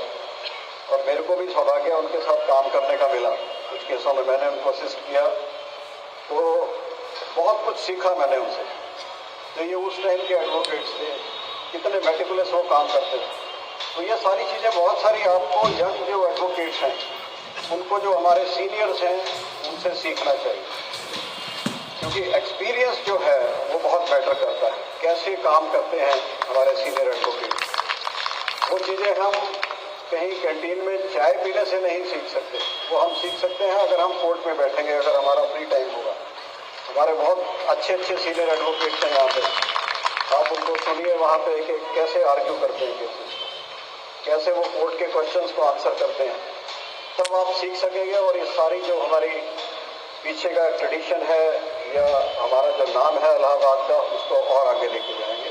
और मेरे को भी सौभाग्य उनके साथ काम करने का मिला। कुछ केसों में मैंने उनको असिस्ट किया, तो बहुत कुछ सीखा मैंने उनसे। तो ये उस टाइम के एडवोकेट्स थे, कितने मेटिकुलस वो काम करते थे। तो ये सारी चीज़ें बहुत सारी आपको यंग जो एडवोकेट्स हैं उनको, जो हमारे सीनियर्स हैं, उनसे सीखना चाहिए, क्योंकि एक्सपीरियंस जो है वो बहुत मैटर करता है। कैसे काम करते हैं हमारे सीनियर एडवोकेट, वो चीज़ें हम कहीं कैंटीन में चाय पीने से नहीं सीख सकते। वो हम सीख सकते हैं अगर हम कोर्ट में बैठेंगे, अगर हमारा फ्री टाइम होगा। हमारे बहुत अच्छे अच्छे सीनियर एडवोकेट्स हैं यहाँ पे, आप उनको सुनिए वहाँ पे कि कैसे आर्ग्यू करते हैं केसेस को, कैसे वो कोर्ट के क्वेश्चंस को आंसर करते हैं, तब आप सीख सकेंगे। और ये सारी जो हमारी पीछे का ट्रेडिशन है या हमारा जो नाम है इलाहाबाद का, उसको और आगे लेके जाएंगे।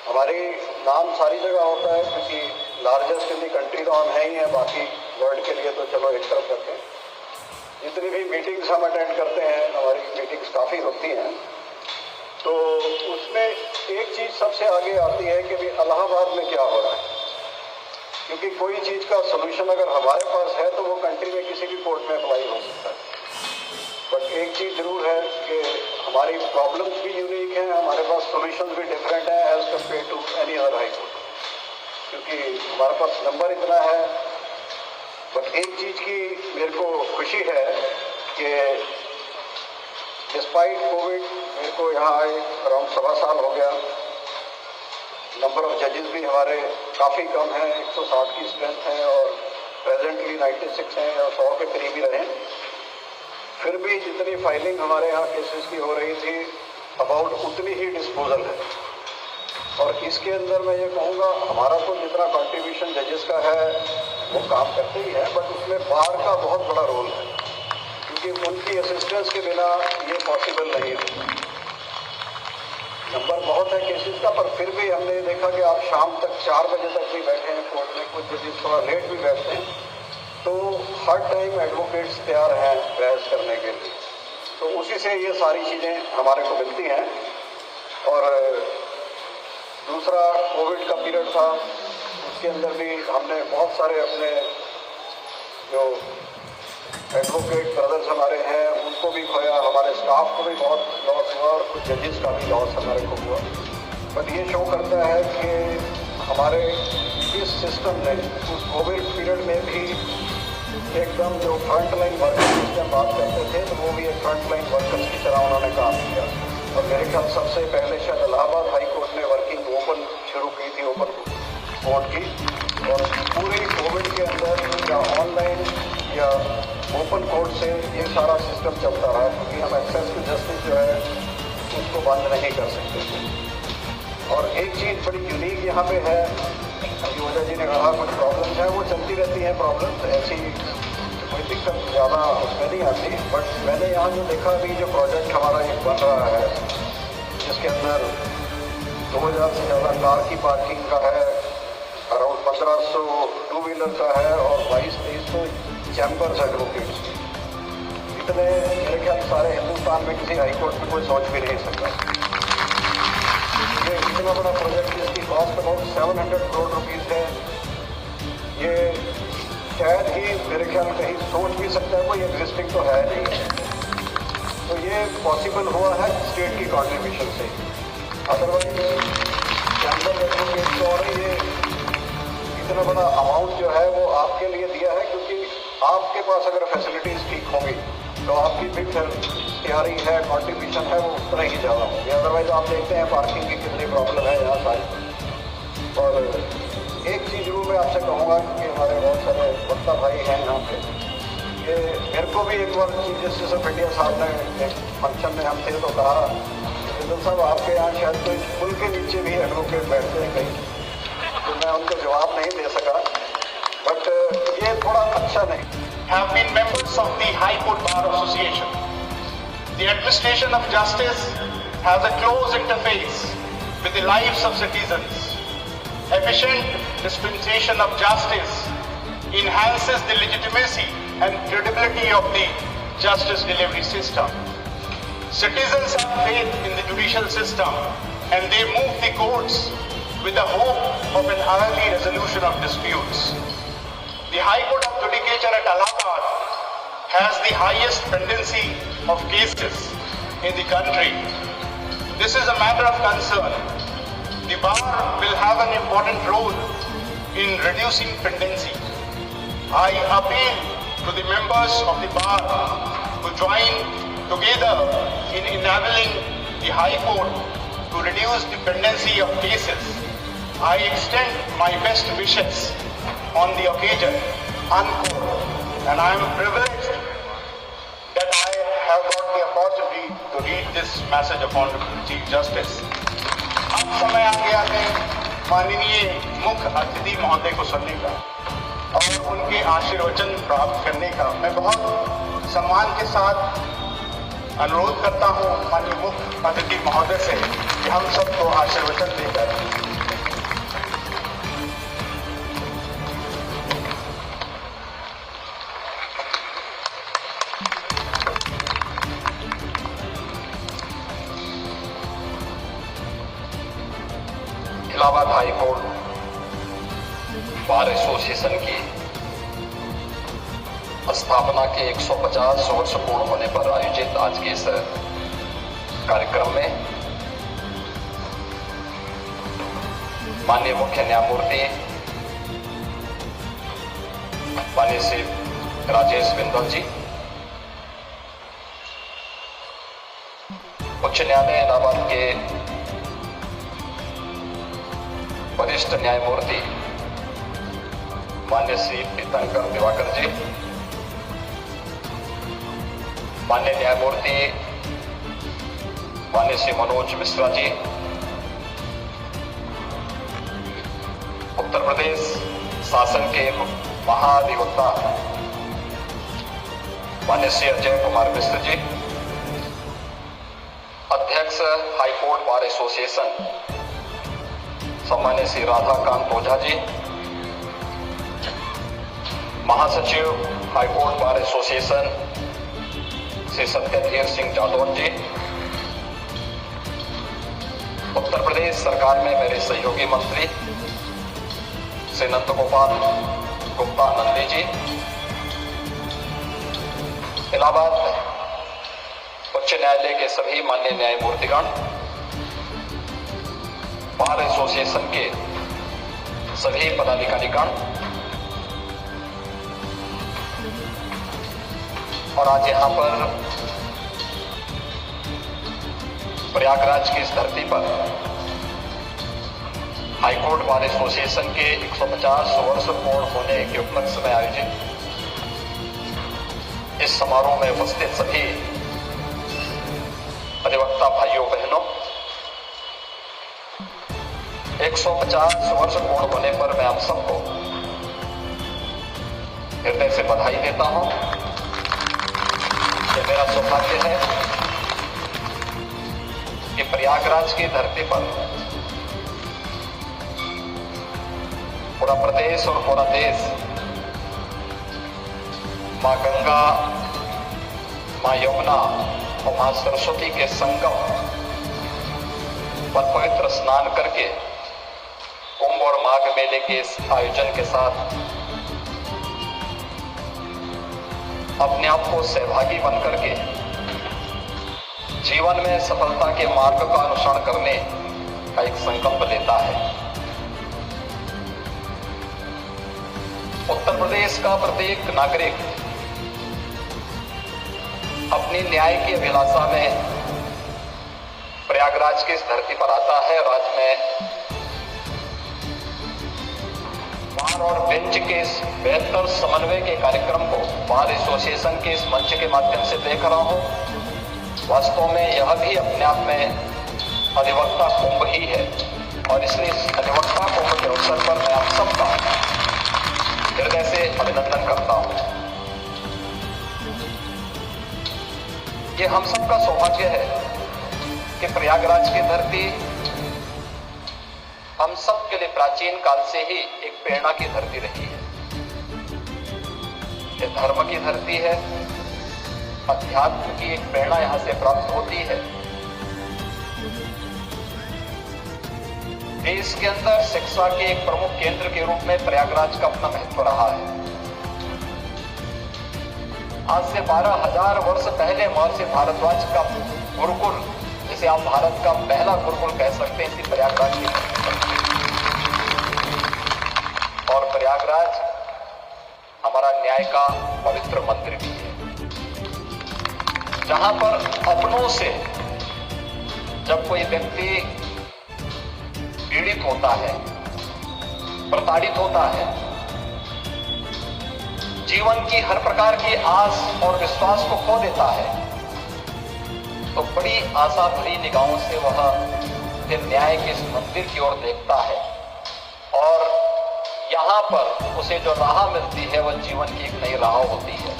हमारी नाम सारी जगह होता है क्योंकि लार्जेस्ट इन दी कंट्री तो हम है ही हैं, बाकी वर्ल्ड के लिए तो चलो एक तरफ करते हैं। जितनी भी मीटिंग्स हम अटेंड करते हैं, हमारी मीटिंग्स काफ़ी होती हैं, तो उसमें एक चीज़ सबसे आगे आती है कि भाई इलाहाबाद में क्या हो रहा है। क्योंकि कोई चीज़ का सोल्यूशन अगर हमारे पास है तो वो कंट्री में किसी भी कोर्ट में अप्लाई हो सकता है। बट एक चीज़ जरूर है कि हमारी प्रॉब्लम्स भी यूनिक हैं, हमारे पास सॉल्यूशंस भी डिफरेंट हैं as compare to any other high court, क्योंकि हमारे पास नंबर इतना है। बट एक चीज़ की मेरे को खुशी है कि डिस्पाइट कोविड मेरे को यहाँ आए अराउंड 1.25 साल हो गया। नंबर ऑफ जजेस भी हमारे काफ़ी कम हैं, 160 की स्ट्रेंथ है और प्रेजेंटली 96 हैं और 100 के करीब ही रहे। फिर भी जितनी फाइलिंग हमारे यहाँ केसेस की हो रही थी, अबाउट उतनी ही डिस्पोजल है। और इसके अंदर मैं ये कहूँगा, हमारा तो जितना कंट्रीब्यूशन जजेस का है वो काम करते ही है, बट उसमें बार का बहुत बड़ा रोल है, क्योंकि उनकी असिस्टेंस के बिना ये पॉसिबल नहीं है। नंबर बहुत है केसेस का, पर फिर भी हमने देखा कि आप शाम तक 4 बजे तक भी बैठे हैं कोर्ट में, कुछ जजेस थोड़ा लेट भी बैठते हैं, तो हर टाइम एडवोकेट्स तैयार हैं बहस करने के लिए। तो उसी से ये सारी चीज़ें हमारे को मिलती हैं। और दूसरा कोविड का पीरियड था, उसके अंदर भी हमने बहुत सारे अपने जो एडवोकेट ब्रदर्स हमारे हैं उनको भी खोया, हमारे स्टाफ को भी बहुत लॉस हुआ और कुछ जजेस का भी लॉस हमारे को हुआ। बट ये शो करता है कि हमारे इस सिस्टम ने उस कोविड पीरियड में भी एकदम जो फ्रंट लाइन वर्कर्स जिससे हम बात करते थे, तो वो भी एक फ्रंट लाइन वर्कर्स की तरह उन्होंने काम किया। और मेरे ख्याल सबसे पहले शायद इलाहाबाद हाई कोर्ट ने वर्किंग ओपन शुरू की थी, ओपन कोर्ट की। और पूरे कोविड के अंदर या ऑनलाइन या ओपन कोर्ट से ये सारा सिस्टम चलता रहा, क्योंकि हम एक्सेस टू जस्टिस जो है उसको बंद नहीं कर सकते थे। और एक चीज़ बड़ी यूनिक यहाँ पे है, अभी ओझा जी ने कहा कुछ प्रॉब्लम्स हैं, वो चलती रहती हैं प्रॉब्लम्स, ऐसी कोई दिक्कत ज़्यादा उसमें नहीं आती। बट मैंने यहाँ जो देखा अभी जो प्रोजेक्ट हमारा एक बन रहा है, जिसके अंदर 2000 से ज़्यादा कार की पार्किंग का है, अराउंड 1500 टू व्हीलर का है और 2200 चैम्बर्स एडवोकेट्स। इतने मेरे ख्याल सारे हिंदुस्तान में किसी हाई कोर्ट में कोई सोच भी नहीं सकता। ये इतना बड़ा प्रोजेक्ट जिसकी कॉस्ट अबाउट 700 करोड़ रुपीज़ है, ये शायद ही मेरे ख्याल कहीं सोच भी सकता है, कोई एग्जिस्टिंग तो है नहीं। तो ये पॉसिबल हुआ है स्टेट की कॉन्ट्रीब्यूशन से, अदरवाइज चैम्बर एडवोकेट और ये इतना बड़ा अमाउंट जो है वो आपके लिए दिया है, क्योंकि आपके पास अगर फैसिलिटीज़ ठीक होंगी तो आपकी भी फिर तैयारी है, कॉन्ट्रीब्यूशन है, वो उतना ही ज़्यादा होगी। अदरवाइज आप देखते हैं पार्किंग की कितनी प्रॉब्लम है यहाँ सारी। और एक चीज़ जरूर मैं आपसे कहूँगा कि हमारे बहुत सारे वक्ता भाई हैं यहाँ पे, ये मेरे को भी एक बार चीफ जस्टिस ऑफ इंडिया साहब ने एक फंक्शन में हम थे तो कहा बिंदल साहब आपके यहाँ शायद कोई पुल के नीचे भी एडवोकेट बैठते हैं कहीं, तो मैं उनको जवाब नहीं दे सका, बट ये थोड़ा अच्छा नहीं। Have been members of the High Court Bar Association. The administration of justice has a close interface with the lives of citizens. Efficient dispensation of justice enhances the legitimacy and credibility of the justice delivery system. Citizens have faith in the judicial system and they move the courts with the hope of an early resolution of disputes. The High Court of Judicature at Allahabad has the highest pendency of cases in the country. This is a matter of concern. The bar will have an important role in reducing pendency. I appeal to the members of the bar to join together in enabling the High Court to reduce the pendency of cases. I extend my best wishes on the occasion, unquote, and I am privileged that I have got the opportunity to read this message of Honorable Chief Justice. अब समय आ गया है माननीय मुख्य अतिथि महोदय को सुनने का और उनके आशीर्वचन प्राप्त करने का। मैं बहुत सम्मान के साथ अनुरोध करता हूं माननीय मुख्य अतिथि महोदय से कि हम सबको आशीर्वचन देकर Allahabad high court bar association की स्थापना के 150 वर्ष पूर्ण होने पर आयोजित आज के इस कार्यक्रम में माननीय मुख्य न्यायमूर्ति माननीय श्री राजेश बिंदल जी, उच्च न्यायालय इलाहाबाद के वरिष्ठ न्यायमूर्ति माननीय श्री तीर्थंकर दिवाकर जी, माननीय न्यायमूर्ति माननीय श्री मनोज मिश्रा जी, उत्तर प्रदेश शासन के महाधिवक्ता माननीय श्री अजय कुमार मिश्र जी, अध्यक्ष हाई कोर्ट बार एसोसिएशन सम्मान्य श्री राधाकांत ओझा जी, महासचिव high court bar association Shri Satyadhir Singh Jadaun ji, Uttar Pradesh सरकार में मेरे सहयोगी मंत्री श्री नंद गोपाल गुप्ता नंदी जी, इलाहाबाद उच्च न्यायालय के सभी माननीय न्यायमूर्तिगण, बार एसोसिएशन के सभी पदाधिकारीगण और आज यहाँ पर प्रयागराज की इस धरती पर हाईकोर्ट बार एसोसिएशन के 150 वर्ष पूर्ण होने के उपलक्ष्य में आयोजित इस समारोह में उपस्थित सभी अधिवक्ता भाइयों बहनों, 150 वर्ष पूर्ण होने पर मैं आप सबको हृदय से बधाई देता हूं। ये मेरा सौभाग्य है कि प्रयागराज की धरती पर पूरा प्रदेश और पूरा देश मां गंगा, मां यमुना और मां सरस्वती के संगम पर पवित्र स्नान करके कुंभ और माघ मेले के इस आयोजन के साथ अपने आप को सहभागी बनकर के जीवन में सफलता के मार्ग का अनुसरण करने का एक संकल्प लेता है। उत्तर प्रदेश का प्रत्येक नागरिक अपनी न्याय की अभिलाषा में प्रयागराज की इस धरती पर आता है और आज मैं बार और बेंच के इस बेहतर समन्वय के कार्यक्रम को बार एसोसिएशन के इस मंच के माध्यम से देख रहा हूं, वास्तव में यह भी अपने आप में अधिवक्ता कुंभ ही है। और इसलिए इस अधिवक्ता कुंभ के अवसर पर मैं आप सबका हृदय से अभिनंदन करता हूं। ये हम सबका सौभाग्य है कि प्रयागराज की धरती हम सब के लिए प्राचीन काल से ही एक प्रेरणा की धरती रही है। ये धर्म की धरती है, अध्यात्म की एक प्रेरणा यहां से प्राप्त होती है। देश के अंदर शिक्षा के एक प्रमुख केंद्र के रूप में प्रयागराज का अपना महत्व रहा है। आज से 12,000 वर्ष पहले महर्षि भारद्वाज का गुरुकुल, जिसे आप भारत का पहला गुरुकुल कह सकते हैं, इसी प्रयागराज की धरती पर। और प्रयागराज हमारा न्याय का पवित्र मंदिर भी है, जहां पर अपनों से जब कोई व्यक्ति पीड़ित होता है, प्रताड़ित होता है, जीवन की हर प्रकार की आस और विश्वास को खो देता है, तो बड़ी आशा भरी निगाहों से वह फिर न्याय के इस मंदिर की ओर देखता है। और यहाँ पर उसे जो राह मिलती है वह जीवन की एक नई राह होती है।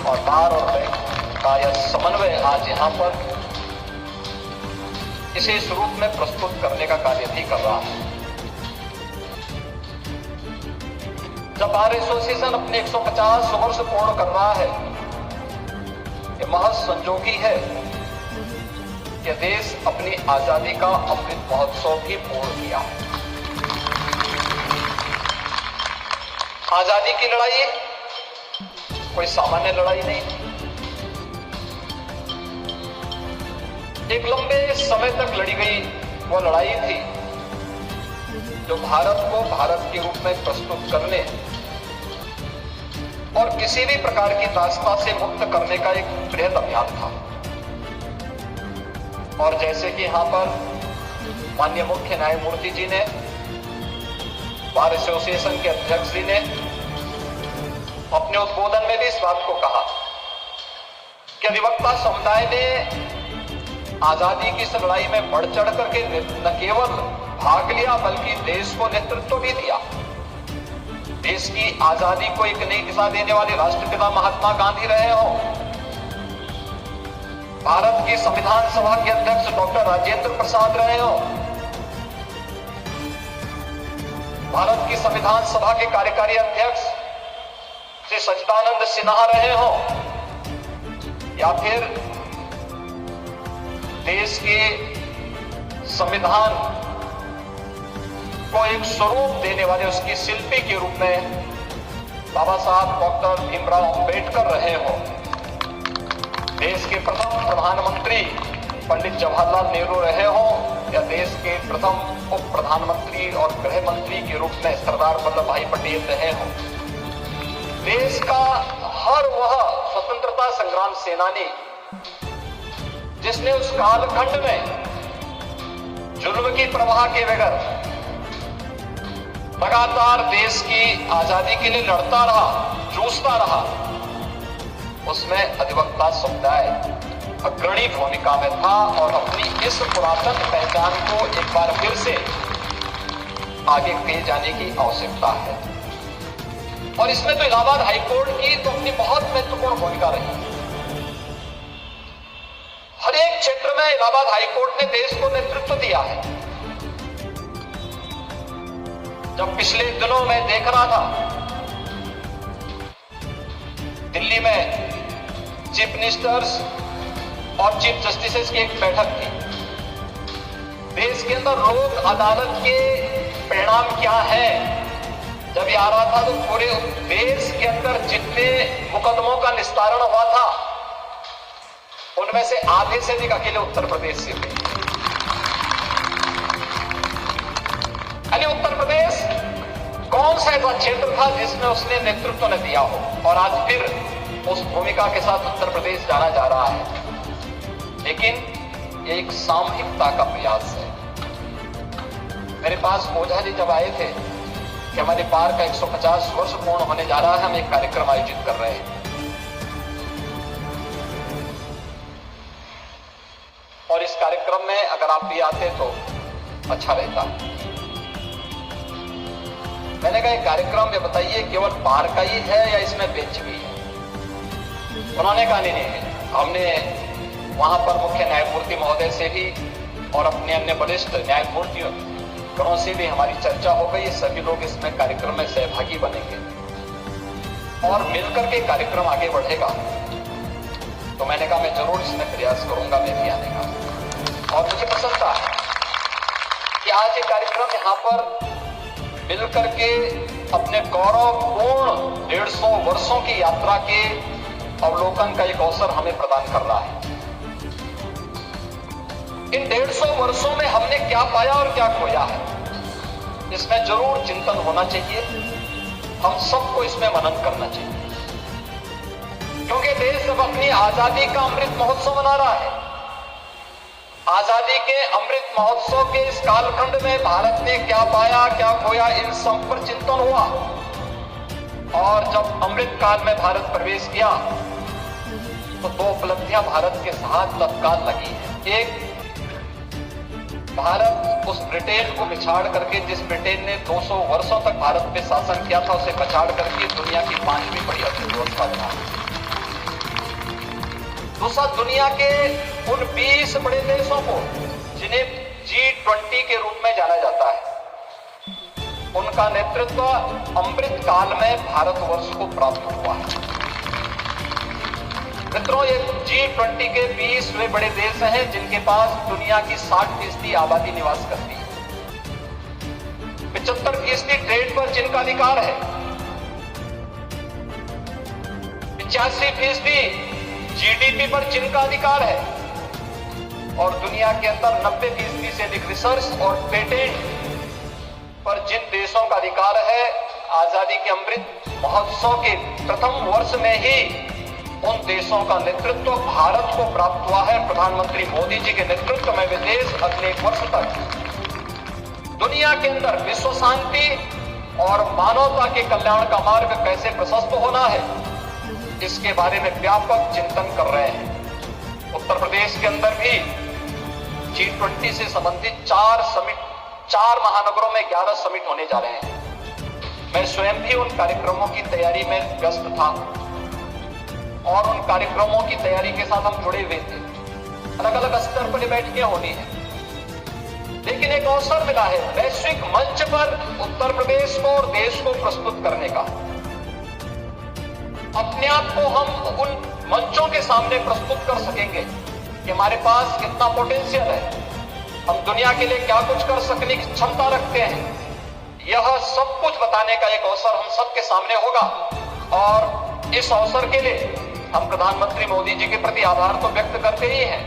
और बार और बैंक का यह समन्वय आज यहाँ पर इसे इस रूप में प्रस्तुत करने का कार्य भी कर रहा है। जब बार एसोसिएशन अपने 150 वर्ष पूर्ण कर रहा है, ये महज संजोगी है कि देश अपनी आजादी का अमृत महोत्सव भी पूर्ण किया है। आजादी की लड़ाई कोई सामान्य लड़ाई नहीं, एक लंबे समय तक लड़ी गई वो लड़ाई थी जो भारत को भारत के रूप में प्रस्तुत करने और किसी भी प्रकार की दास्ता से मुक्त करने का एक बृहद अभियान था। और जैसे कि यहां पर माननीय मुख्य न्यायमूर्ति जी ने, बार एसोसिएशन के अध्यक्ष जी ने अपने उद्बोधन में भी इस बात को कहा कि अधिवक्ता समुदाय ने आजादी की इस लड़ाई में बढ़ चढ़ करके न केवल भाग लिया बल्कि देश को नेतृत्व भी दिया। देश की आजादी को एक नई दिशा देने वाले राष्ट्रपिता महात्मा गांधी रहे हो, भारत की संविधान सभा के अध्यक्ष डॉक्टर राजेंद्र प्रसाद रहे हो, भारत की संविधान सभा के कार्यकारी अध्यक्ष श्री सच्चिदानंद सिन्हा रहे हो, या फिर देश के संविधान को एक स्वरूप देने वाले उसकी शिल्पी के रूप में बाबा साहब डॉक्टर भीमराव अंबेडकर रहे हो, देश के प्रथम प्रधानमंत्री पंडित जवाहरलाल नेहरू रहे हो, या देश के प्रथम उप प्रधानमंत्री और गृह मंत्री के रूप में सरदार वल्लभ भाई पटेल रहे हो। देश का हर वह स्वतंत्रता संग्राम सेनानी जिसने उस कालखंड में जुल्म की प्रवाह के बगैर लगातार देश की आजादी के लिए लड़ता रहा, जूझता रहा, उसमें अधिवक्ता समुदाय अग्रणी भूमिका में था। और अपनी इस पुरातन पहचान को एक बार फिर से आगे ले जाने की आवश्यकता है। और इसमें तो इलाहाबाद हाईकोर्ट की तो अपनी बहुत महत्वपूर्ण भूमिका रही। हर एक क्षेत्र में इलाहाबाद हाईकोर्ट ने देश को नेतृत्व दिया है। जब पिछले दिनों में देख रहा था, दिल्ली में चीफ मिनिस्टर्स और चीफ जस्टिसेस की एक बैठक थी। देश के अंदर लोक अदालत के परिणाम क्या है जब ये आ रहा था, तो पूरे देश के अंदर जितने मुकदमों का निस्तारण हुआ था उनमें से आधे से अधिक अकेले उत्तर प्रदेश से हुए। यानी उत्तर प्रदेश कौन सा ऐसा क्षेत्र था जिसमें उसने नेतृत्व न दिया हो, और आज फिर उस भूमिका के साथ उत्तर प्रदेश जाना जा रहा है। लेकिन ये एक सामूहिकता का प्रयास है। मेरे पास ओझा जी जब आए थे कि हमारी पार का 150 वर्ष पूर्ण होने जा रहा है, हम एक कार्यक्रम आयोजित कर रहे हैं। और इस कार्यक्रम में अगर आप भी आते तो अच्छा रहता। मैंने कहा एक कार्यक्रम में बताइए केवल पार का ही है या इसमें बेंच भी है? उन्होंने कहा नहीं, हमने वहां पर मुख्य न्यायमूर्ति महोदय से भी और अपने अन्य वरिष्ठ न्यायमूर्तियों से भी हमारी चर्चा हो गई। सभी लोग इसमें कार्यक्रम में सहभागी बनेंगे और मिलकर के कार्यक्रम आगे बढ़ेगा। तो मैंने कहा मैं जरूर इसमें प्रयास करूंगा मैं भी आने का। और मुझे पसंद था कि आज ये कार्यक्रम यहाँ पर मिलकर के अपने गौरवपूर्ण 150 वर्षों की यात्रा के अवलोकन का एक अवसर हमें प्रदान कर रहा है। इन 150 वर्षों में हमने क्या पाया और क्या खोया है, इसमें जरूर चिंतन होना चाहिए। हम सबको इसमें मनन करना चाहिए, क्योंकि देश अब अपनी आजादी का अमृत महोत्सव मना रहा है। आजादी के अमृत महोत्सव के इस कालखंड में भारत ने क्या पाया क्या खोया, इन सब पर चिंतन हुआ। और जब अमृत काल में भारत प्रवेश किया तो 2 उपलब्धियां भारत के साथ तत्काल लगी है। एक, भारत उस ब्रिटेन को बिछाड़ करके, जिस ब्रिटेन ने 200 वर्षों तक भारत पे शासन किया था, उसे बिछाड़ करके दुनिया की 5वीं बड़ी अर्थव्यवस्था बना। दूसरा, दुनिया के उन 20 बड़े देशों को जिन्हें G20 के रूप में जाना जाता है, उनका नेतृत्व अमृत काल में भारतवर्ष को प्राप्त हुआ है। मित्रों, ये G20 के 20वें बड़े देश हैं जिनके पास दुनिया की 60% आबादी निवास करती है। 75% ट्रेड पर जिनका अधिकार है, 85% GDP पर जिनका अधिकार है, और दुनिया के अंदर 90% से अधिक रिसर्च और पेटेंट पर जिन देशों का अधिकार है। आजादी के अमृत महोत्सव के प्रथम वर्ष में ही उन देशों का नेतृत्व भारत को प्राप्त हुआ है। प्रधानमंत्री मोदी जी के नेतृत्व में वे देश अगले 1 वर्ष तक दुनिया के अंदर विश्व शांति और मानवता के कल्याण का मार्ग कैसे प्रशस्त होना है, इसके बारे में व्यापक चिंतन कर रहे हैं। उत्तर प्रदेश के अंदर भी G20 से संबंधित 4 महानगरों में 11 समिट होने जा रहे हैं। मैं स्वयं भी उन कार्यक्रमों की तैयारी में व्यस्त था और उन कार्यक्रमों की तैयारी के साथ हम जुड़े हुए थे। अलग अलग स्तर पर बैठकें होनी है, लेकिन एक अवसर मिला है वैश्विक मंच पर उत्तर प्रदेश को और देश को प्रस्तुत करने का। अपने आप को हम उन मंचों के सामने प्रस्तुत कर सकेंगे कि हमारे पास कितना पोटेंशियल है, हम दुनिया के लिए क्या कुछ कर सकने की क्षमता रखते हैं। यह सब कुछ बताने का एक अवसर हम सबके सामने होगा। और इस अवसर के लिए हम प्रधानमंत्री मोदी जी के प्रति आभार तो व्यक्त करते ही हैं,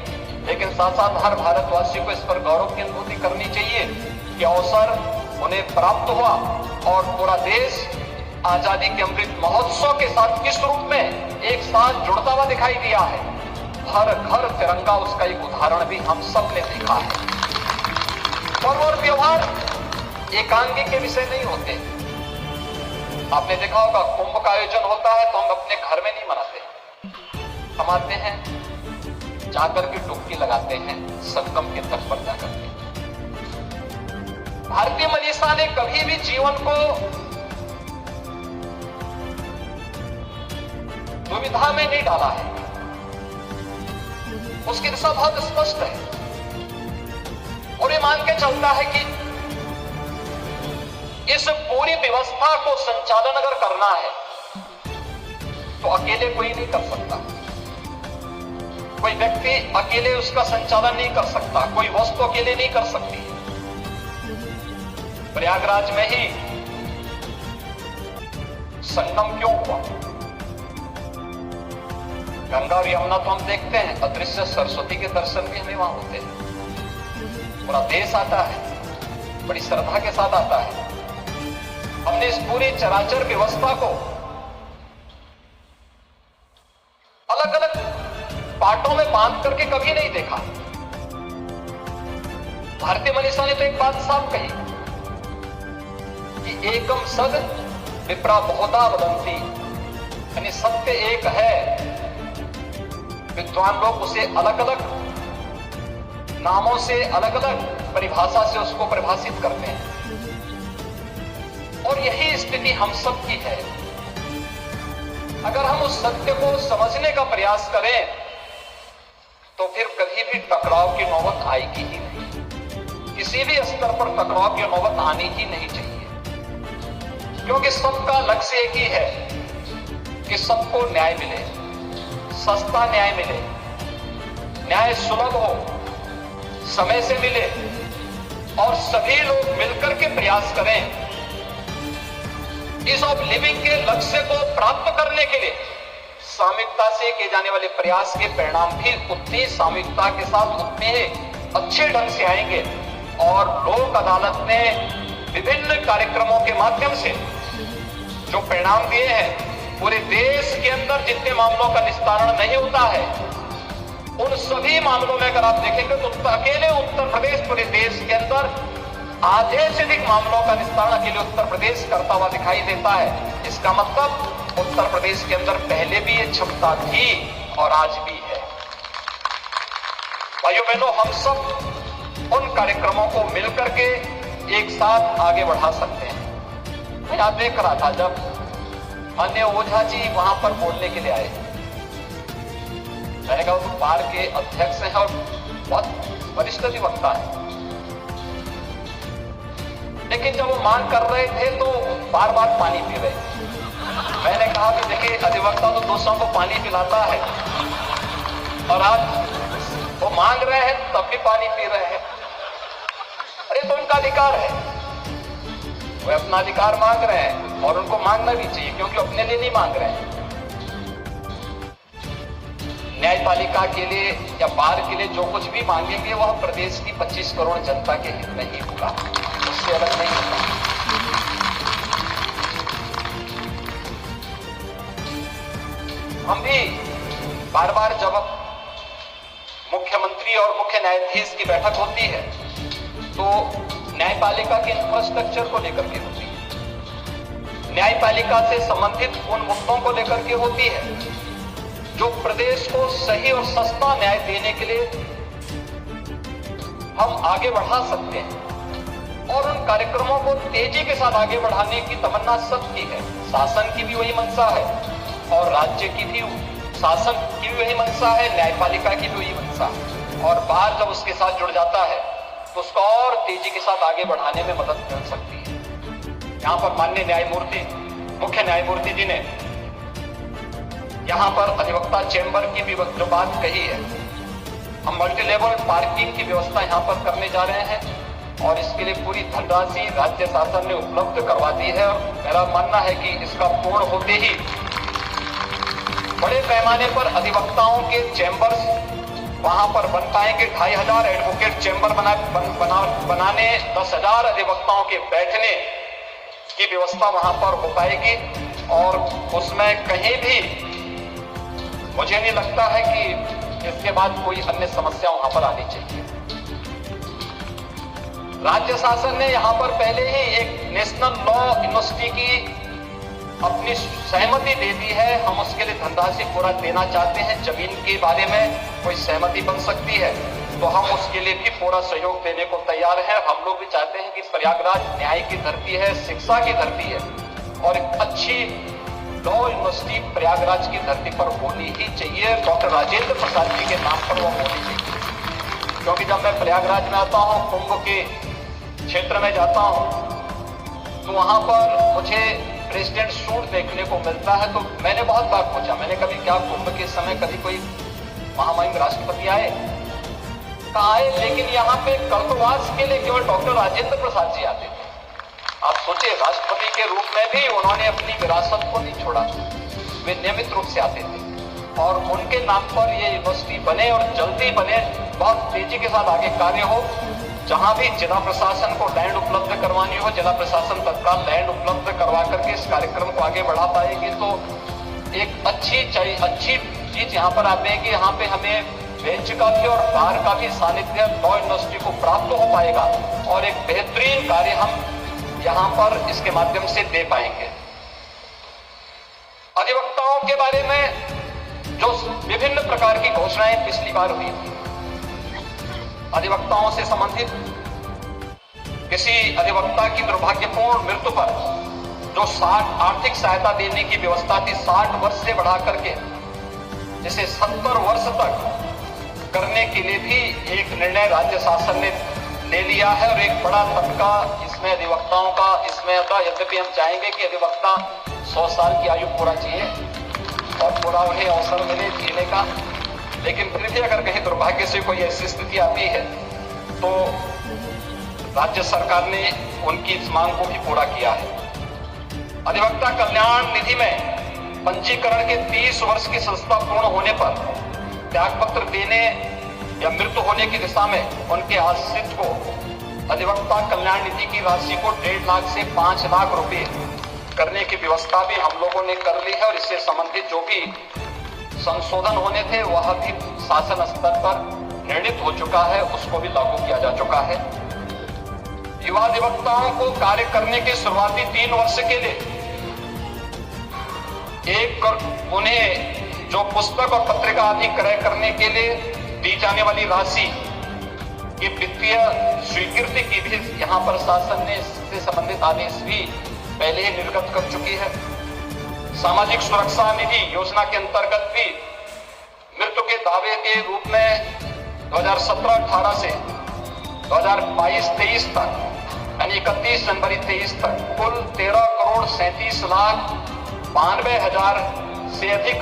लेकिन साथ साथ हर भारतवासी को इस पर गौरव की अनुभूति करनी चाहिए कि अवसर उन्हें प्राप्त हुआ और पूरा देश आजादी के अमृत महोत्सव के साथ किस रूप में एक साथ जुड़ता हुआ दिखाई दिया है। हर घर तिरंगा, उसका एक उदाहरण भी हम सब ने देखा है। पर्व और त्योहार एकांगी के विषय नहीं होते। आपने देखा होगा कुंभ का आयोजन होता है तो हम अपने घर में नहीं मनाते, हम आते हैं जाकर के डुबकी लगाते हैं संगम के तट पर जाकर के। भारतीय मनीषा ने कभी भी जीवन को दुविधा में नहीं डाला है, उसकी दिशा बहुत स्पष्ट है और ये मान के चलता है कि इस पूरी व्यवस्था को संचालन अगर करना है तो अकेले कोई नहीं कर सकता। कोई व्यक्ति अकेले उसका संचालन नहीं कर सकता, कोई वस्तु अकेले नहीं कर सकती। प्रयागराज में ही संगम क्यों हुआ? गंगा और यमुना तो हम देखते हैं, अदृश्य सरस्वती के दर्शन भी हमें वहां होते हैं। पूरा देश आता है, बड़ी श्रद्धा के साथ आता है। हमने इस पूरी चराचर व्यवस्था को अलग अलग पार्टों में बांध करके कभी नहीं देखा। भारतीय मनीषा ने तो एक बात साफ कही कि एकम सद विप्रा बहुधा वदंती, यानी सत्य एक है, विद्वान लोग उसे अलग अलग नामों से, अलग अलग परिभाषा से उसको परिभाषित करते हैं। और यही स्थिति हम सब की है। अगर हम उस सत्य को समझने का प्रयास करें तो फिर कभी भी टकराव की नौबत आएगी ही नहीं। किसी भी स्तर पर टकराव की नौबत आनी ही नहीं चाहिए, क्योंकि सबका लक्ष्य एक ही है कि सबको न्याय मिले, सस्ता न्याय मिले, न्याय सुलभ हो, समय से मिले, और सभी लोग मिलकर के प्रयास करें इस ऑफ लिविंग के लक्ष्य को प्राप्त करने के लिए। सामूहिकता से किए जाने वाले प्रयास के परिणाम भी उतनी सामूहिकता के साथ उतने अच्छे ढंग से आएंगे। और लोक अदालत ने विभिन्न कार्यक्रमों के माध्यम से जो परिणाम दिए हैं, पूरे देश के अंदर जितने मामलों का निस्तारण नहीं होता है, उन सभी मामलों में अगर आप देखेंगे तो अकेले उत्तर प्रदेश पूरे देश के अंदर आधे से अधिक मामलों का निस्तारण अकेले उत्तर प्रदेश करता हुआ दिखाई देता है। इसका मतलब उत्तर प्रदेश के अंदर पहले भी ये क्षमता थी और आज भी है। भाइयों बहनों, हम सब उन कार्यक्रमों को मिलकर के एक साथ आगे बढ़ा सकते हैं। मैं आज देख रहा था जब माननीय ओझा जी वहां पर बोलने के लिए आए, मैंने कहा वो बार के अध्यक्ष हैं और बहुत वरिष्ठ अधिवक्ता है, लेकिन जब वो मांग कर रहे थे तो बार बार पानी पी रहे थे। मैंने कहा कि देखिए, अधिवक्ता तो दूसरों को पानी पिलाता है और आज वो मांग रहे हैं तब भी पानी पी रहे हैं। अरे तो उनका अधिकार है, वो अपना अधिकार मांग रहे हैं और उनको मांगना भी चाहिए, क्योंकि अपने लिए नहीं मांग रहे हैं। न्यायपालिका के लिए या बार के लिए जो कुछ भी मांगेंगे वह प्रदेश की 25 करोड़ जनता के हित में ही होगा, उससे अलग नहीं होगा। हम भी बार बार जब मुख्यमंत्री और मुख्य न्यायाधीश की बैठक होती है तो न्यायपालिका के इंफ्रास्ट्रक्चर को लेकर के होती है, न्यायपालिका से संबंधित उन मुद्दों को लेकर के होती है जो प्रदेश को सही और सस्ता न्याय देने के लिए हम आगे बढ़ा सकते हैं। और उन कार्यक्रमों को तेजी के साथ आगे बढ़ाने की तमन्ना सबकी है। शासन की भी वही मंशा है और राज्य की भी, शासन की भी वही मंशा है, न्यायपालिका की भी वही मंशा है। और बार जब उसके साथ जुड़ जाता है तो उसको और तेजी के साथ आगे बढ़ाने में मदद मिल सकती है। यहाँ पर माननीय न्यायमूर्ति, मुख्य न्यायमूर्ति जी ने यहाँ पर अधिवक्ता चैम्बर की भी जो बात कही है, हम मल्टी लेवल पार्किंग की व्यवस्था यहाँ पर करने जा रहे हैं और इसके लिए पूरी धनराशि राज्य शासन ने उपलब्ध करवा दी है। और मेरा मानना है कि इसका पूर्ण होते ही बड़े पैमाने पर अधिवक्ताओं के चैम्बर्स वहां पर बन पाएंगे। 2500 एडवोकेट चैम्बर बनाने 10,000 अधिवक्ताओं के बैठने की व्यवस्था वहां पर हो पाएगी। और उसमें कहीं भी मुझे नहीं लगता है कि इसके बाद कोई अन्य समस्या वहां पर आनी चाहिए। राज्य शासन ने यहां पर पहले ही एक नेशनल लॉ यूनिवर्सिटी की अपनी सहमति दे दी है। हम उसके लिए धनराशि पूरा देना चाहते हैं। जमीन के बारे में कोई सहमति बन सकती है तो हम उसके लिए भी पूरा सहयोग देने को तैयार हैं। हम लोग भी चाहते हैं कि प्रयागराज न्याय की धरती है, शिक्षा की धरती है और एक अच्छी लॉ यूनिवर्सिटी प्रयागराज की धरती पर होनी ही चाहिए। डॉक्टर राजेंद्र प्रसाद जी के नाम पर वो होनी चाहिए, क्योंकि जब मैं प्रयागराज में आता हूँ, कुंभ के क्षेत्र में जाता हूँ तो वहां पर मुझे प्रेसिडेंट सूट देखने को मिलता है। तो मैंने बहुत बार पूछा, मैंने कभी क्या कुंभ के समय कभी कोई महामहिम राष्ट्रपति आए? कहा आए, लेकिन यहाँ पे कल्पवास के लिए केवल डॉक्टर राजेंद्र प्रसाद जी आते थे। आप सोचिए, राष्ट्रपति के रूप में भी उन्होंने अपनी विरासत को नहीं छोड़ा, वे नियमित रूप से आते थे और उनके नाम पर ये यूनिवर्सिटी बने और जल्दी बने, बहुत तेजी के साथ आगे कार्य हो। जहां भी जिला प्रशासन को लैंड उपलब्ध करवानी हो, जिला प्रशासन तत्काल लैंड उपलब्ध करवा करके इस कार्यक्रम को आगे बढ़ा पाएगी। तो एक अच्छी चीज यहाँ पर आते हैं कि यहाँ पे हमें बेंच का भी और बार का भी सानिध्य लॉ यूनिवर्सिटी को प्राप्त हो पाएगा और एक बेहतरीन कार्य हम यहां पर इसके माध्यम से दे पाएंगे। अधिवक्ताओं के बारे में जो विभिन्न प्रकार की घोषणाएं पिछली बार हुई थी, अधिवक्ताओं से संबंधित किसी अधिवक्ता की दुर्भाग्यपूर्ण मृत्यु पर जो 60 आर्थिक सहायता देने की व्यवस्था थी, 60 वर्ष से बढ़ा करके जिसे 70 वर्ष तक करने के लिए भी एक निर्णय राज्य शासन ने ले लिया है। और एक बड़ा तबका इसमें अधिवक्ताओं का इसमें था। यद्यपि हम चाहेंगे कि अधिवक्ता 100 साल की आयु पूरा जिए और पूरा उन्हें अवसर मिले जीने का, लेकिन फिर भी अगर कहीं दुर्भाग्य से कोई ऐसी स्थिति आती है तो राज्य सरकार ने उनकी इस मांग को भी पूरा किया है। अधिवक्ता कल्याण निधि में पंजीकरण के 30 वर्ष की संस्था पूर्ण होने पर त्यागपत्र देने या मृत्यु होने की दिशा में उनके आश्रित को अधिवक्ता कल्याण निधि की राशि को 1.5 लाख से 5 लाख रुपए करने की व्यवस्था भी हम लोगों ने कर ली है। और इससे संबंधित जो भी संशोधन होने थे वह भी शासन स्तर पर निर्णित हो चुका है, उसको भी लागू किया जा चुका है। युवा अधिवक्ताओं को कार्य करने के शुरुआती 3 वर्ष के लिए उन्हें जो पुस्तक और पत्रिका आदि क्रय करने के लिए दी जाने वाली राशि की वित्तीय स्वीकृति की भी यहां पर शासन ने इससे संबंधित आदेश भी पहले ही निर्गत कर चुकी है। सामाजिक सुरक्षा निधि योजना के अंतर्गत भी मृत्यु के दावे के रूप में 2017-18 से 2022-23 तक यानी 31 जनवरी 23 तक कुल 13,37,92,000 से अधिक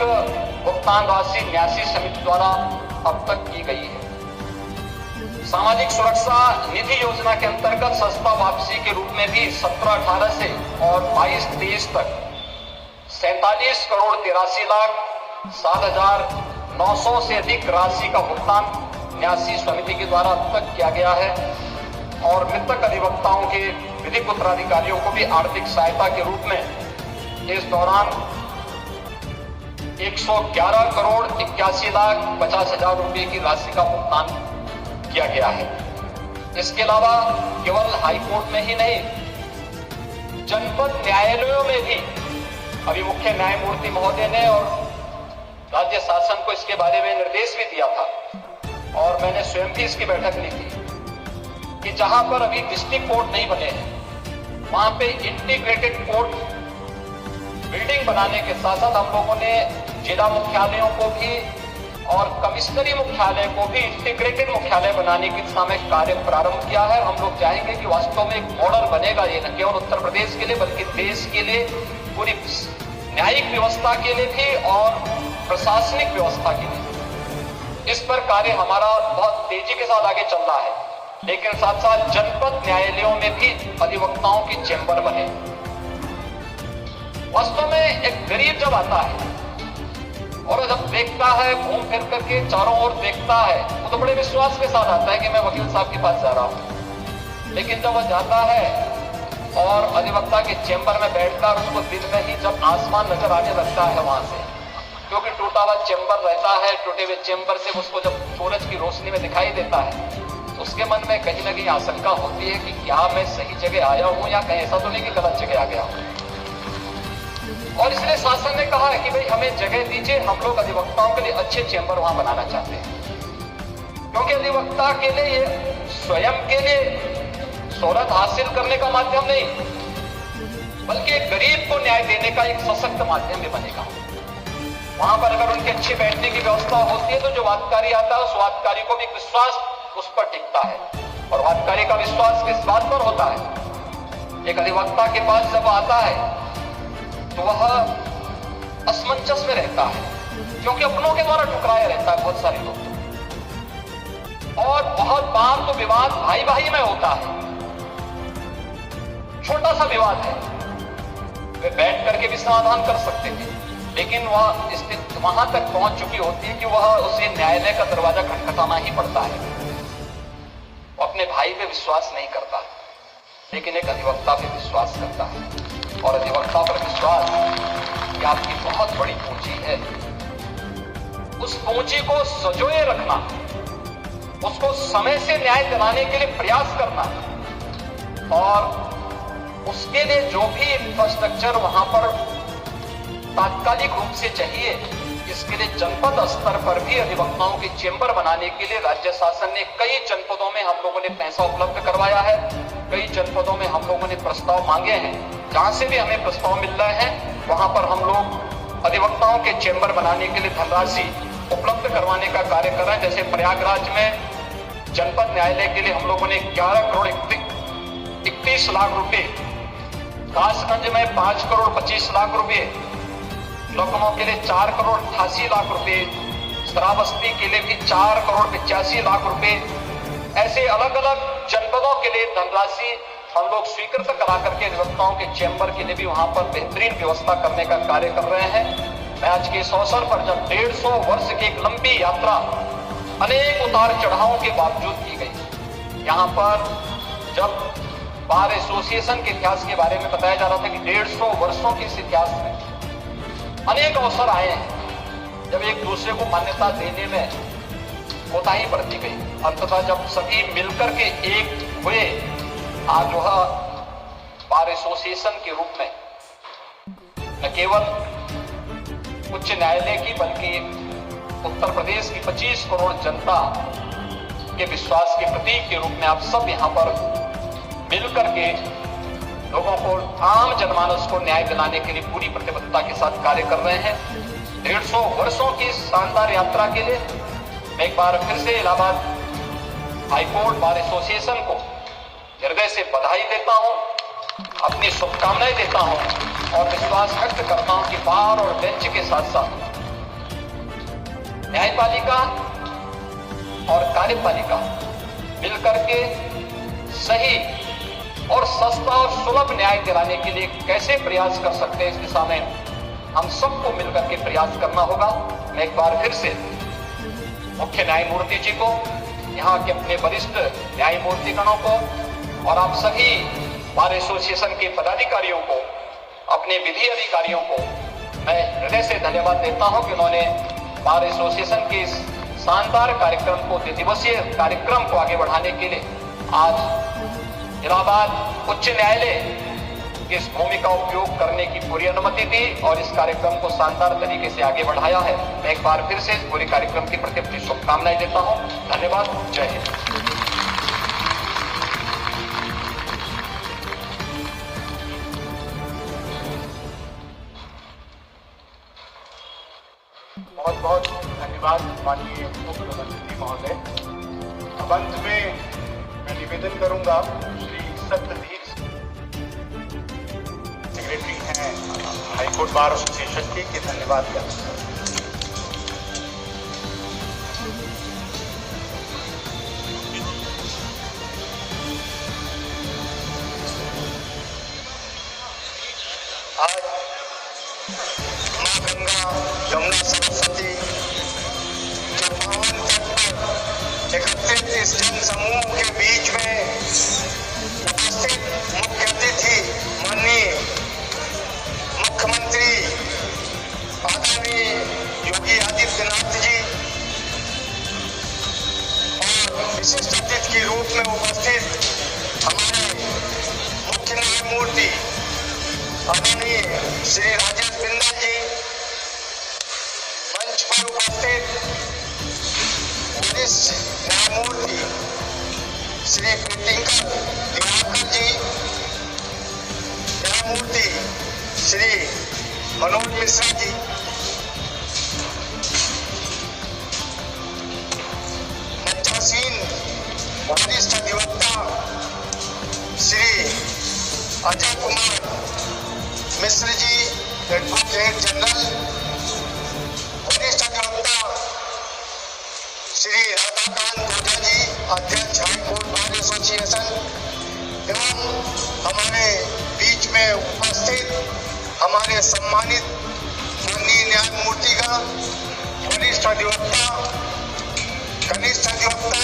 भुगतान राशि न्यासी समिति द्वारा अब तक की गई है। सामाजिक सुरक्षा निधि योजना के अंतर्गत सस्ता वापसी के रूप में भी 17-18 से और 22-23 तक 47,83,07,900 से अधिक राशि का भुगतान न्यासी समिति के द्वारा अब तक किया गया है। और मृतक अधिवक्ताओं के विधिक उत्तराधिकारियों को भी आर्थिक सहायता के रूप में इस दौरान 111,81,50,000 रुपए की राशि का भुगतान किया गया है। इसके अलावा केवल हाईकोर्ट में ही नहीं, जनपद न्यायालयों में भी अभी मुख्य न्यायमूर्ति महोदय ने और राज्य शासन को इसके बारे में निर्देश भी दिया था और मैंने स्वयं भी इसकी बैठक ली थी कि जहां पर अभी डिस्ट्रिक्ट कोर्ट नहीं बने हैं वहां पे इंटीग्रेटेड कोर्ट बिल्डिंग बनाने के साथ साथ हम लोगों ने जिला मुख्यालयों को भी और कमिश्नरी मुख्यालय को भी इंटीग्रेटेड मुख्यालय बनाने की दिशा में कार्य प्रारंभ किया है। हम लोग चाहेंगे कि वास्तव में एक मॉडल बनेगा, ये न केवल उत्तर प्रदेश के लिए बल्कि देश के लिए, पूरी न्यायिक व्यवस्था के लिए भी और प्रशासनिक व्यवस्था के लिए। इस पर कार्य हमारा बहुत तेजी के साथ आगे चल रहा है, लेकिन साथ साथ जनपद न्यायालयों में भी अधिवक्ताओं की चैम्बर बने। वास्तव में एक गरीब जब आता है और जब देखता है, घूम फिर करके चारों ओर देखता है, वो तो बड़े विश्वास के साथ आता है कि मैं वकील साहब के पास जा रहा हूं। लेकिन जब वह जाता है और अधिवक्ता के चैम्बर में बैठता है, उसको दिन में ही जब आसमान नजर आने लगता है वहां से, क्योंकि टूटा हुआ चैम्बर रहता है, टूटे हुए चैम्बर से उसको जब सूरज की रोशनी में दिखाई देता है तो उसके मन में कहीं ना कहीं आशंका होती है कि क्या मैं सही जगह आया हूं या कहीं ऐसा तो नहीं कि गलत जगह आ गया हूं। और इसलिए शासन ने कहा है कि भाई हमें जगह दीजिए, हम लोग अधिवक्ताओं के लिए अच्छे चैम्बर वहां बनाना चाहते हैं, क्योंकि अधिवक्ता के लिए ये स्वयं के लिए शोहरत हासिल करने का माध्यम नहीं, बल्कि गरीब को न्याय देने का एक सशक्त माध्यम भी बनेगा। वहां पर अगर उनकी अच्छी बैठने की व्यवस्था होती है तो जो वादकारी आता है उस वादकारी को भी विश्वास उस पर टिकता है। और वादकारी का विश्वास किस बात पर होता है? एक अधिवक्ता के पास जब आता है तो वह असमंजस में रहता है, क्योंकि अपनों के द्वारा ठुकराया रहता है बहुत सारे लोग, और बहुत बार तो विवाद भाई भाई में होता है। छोटा सा विवाद है, वे बैठ करके भी समाधान कर सकते थे, लेकिन वह स्थिति वहां तक पहुंच चुकी होती है कि वह उसे न्यायालय का दरवाजा खटखटाना ही पड़ता है। वो अपने भाई पे विश्वास नहीं करता, लेकिन एक अधिवक्ता पे विश्वास करता है। और अधिवक्ता पर विश्वास ये आपकी बहुत बड़ी पूंजी है। उस पूंजी को संजोए रखना, उसको समय से न्याय दिलाने के लिए प्रयास करना और उसके लिए जो भी इंफ्रास्ट्रक्चर वहां पर तात्कालिक रूप से चाहिए, इसके लिए जनपद स्तर पर भी अधिवक्ताओं के चेंबर बनाने के लिए राज्य शासन ने कई जनपदों में हम लोगों ने पैसा उपलब्ध करवाया है। कई जनपदों में हम लोगों ने प्रस्ताव मांगे हैं। जहां से भी हमें प्रस्ताव मिल रहे हैं वहां पर हम लोग अधिवक्ताओं के चेंबर बनाने के लिए धनराशि उपलब्ध करवाने का कार्य कर रहे हैं। जैसे प्रयागराज में जनपद न्यायालय के लिए हम लोगों ने 11 करोड़ 31 लाख रुपए, कासगंज में 5 करोड़ 25 लाख रुपए, लखनऊ के लिए 4 करोड़ 88 लाख रुपए, श्रावस्ती के लिए भी 4 करोड़ 85 लाख रुपए, ऐसे अलग अलग जनपदों के लिए धनराशि हम लोग स्वीकृत करा करके अधिवक्ताओं के चेंबर के लिए भी वहां पर बेहतरीन व्यवस्था करने का कार्य कर रहे हैं। मैं आज के इस अवसर पर जब 150 वर्ष की एक लंबी यात्रा अनेक उतार चढ़ावों के बावजूद की गई, यहाँ पर जब बार एसोसिएशन के इतिहास के बारे में बताया जा रहा था कि 150 वर्षों के इस इतिहास में अनेक अवसर आए हैं जब एक दूसरे को मान्यता देने में कोताही बरती गई। अंततः जब सभी मिलकर के एक हुए, आज वह बार एसोसिएशन के रूप में न केवल उच्च न्यायालय की बल्कि उत्तर प्रदेश की 25 करोड़ जनता के विश्वास के प्रतीक के रूप में आप सब यहाँ पर मिलकर के लोगों को, आम जनमानस को न्याय दिलाने के लिए पूरी प्रतिबद्धता के साथ कार्य कर रहे हैं। 150 वर्षों की शानदार यात्रा के लिए मैं एक बार फिर से इलाहाबाद हाईकोर्ट बार एसोसिएशन को हृदय से बधाई देता हूं, अपनी शुभकामनाएं देता हूं और विश्वास व्यक्त करता हूं कि बार और बेंच के साथ साथ न्यायपालिका और कार्यपालिका मिलकर के सही और सस्ता और सुलभ न्याय दिलाने के लिए कैसे प्रयास कर सकते हैं, इस दिशा में हम सबको मिलकर के प्रयास करना होगा। मैं एक बार फिर से मुख्य न्यायमूर्ति जी को, यहाँ के अपने वरिष्ठ न्यायमूर्तिगणों को और आप सभी बार एसोसिएशन के पदाधिकारियों को, अपने विधि अधिकारियों को मैं हृदय से धन्यवाद देता हूं कि उन्होंने बार एसोसिएशन के इस शानदार कार्यक्रम को, 2 दिवसीय कार्यक्रम को आगे बढ़ाने के लिए आज इलाहाबाद उच्च न्यायालय की इस भूमि का उपयोग करने की पूरी अनुमति दी और इस कार्यक्रम को शानदार तरीके से आगे बढ़ाया है। मैं एक बार फिर से इस पूरे कार्यक्रम के प्रति अपनी शुभकामनाएं देता हूं। धन्यवाद। जय हिंद। बहुत बहुत धन्यवाद माननीय मुख्यमंत्री महोदय। अब अंत में मैं निवेदन करूंगा, श्री सत्यधीर सेक्रेटरी हैं हाईकोर्ट बार एसोसिएशन के धन्यवाद करते हैं। आज मां गंगा यमुना सरस्वती के पावन तट पर एकत्रित इस जन समूह के बीच में उपस्थित मुख्य अतिथि माननीय मुख्यमंत्री आदरणीय योगी आदित्यनाथ जी और विशिष्ट अतिथि के रूप में उपस्थित हमारे मुख्य न्यायमूर्ति आदरणीय श्री राजेश बिंदल जी, मंच पर उपस्थित वरिष्ठ न्यायमूर्ति श्री प्रीतिंकर दिवाकर जी, न्यायमूर्ति श्री मनोज मिश्रा जी, मंचासीन वरिष्ठ अधिवक्ता श्री अजय कुमार मिश्र जी, एडवोकेट जनरल, वरिष्ठ अधिवक्ता श्री राधाकांत ओझा जी, अध्यक्ष हाईकोर्ट बार एसोसिएशन एवं हमारे बीच में उपस्थित हमारे सम्मानित माननीय न्यायमूर्तिगण, वरिष्ठ अधिवक्ता, कनिष्ठ अधिवक्ता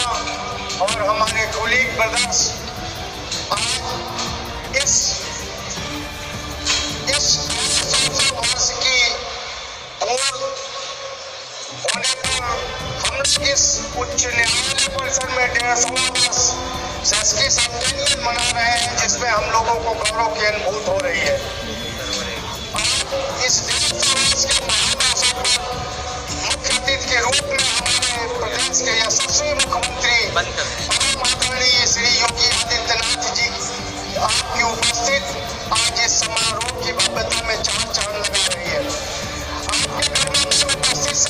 और हमारे कोलीग ब्रदर्स, आज इस 150 वर्ष की पूर्ण होने पर हम लोग इस उच्च न्यायालय परिसर में 150वां वर्ष शासकीय सेंटेनियल मना रहे हैं, जिसमें हम लोगों को गौरव की अनुभूति हो रही है। इस 150 वर्ष के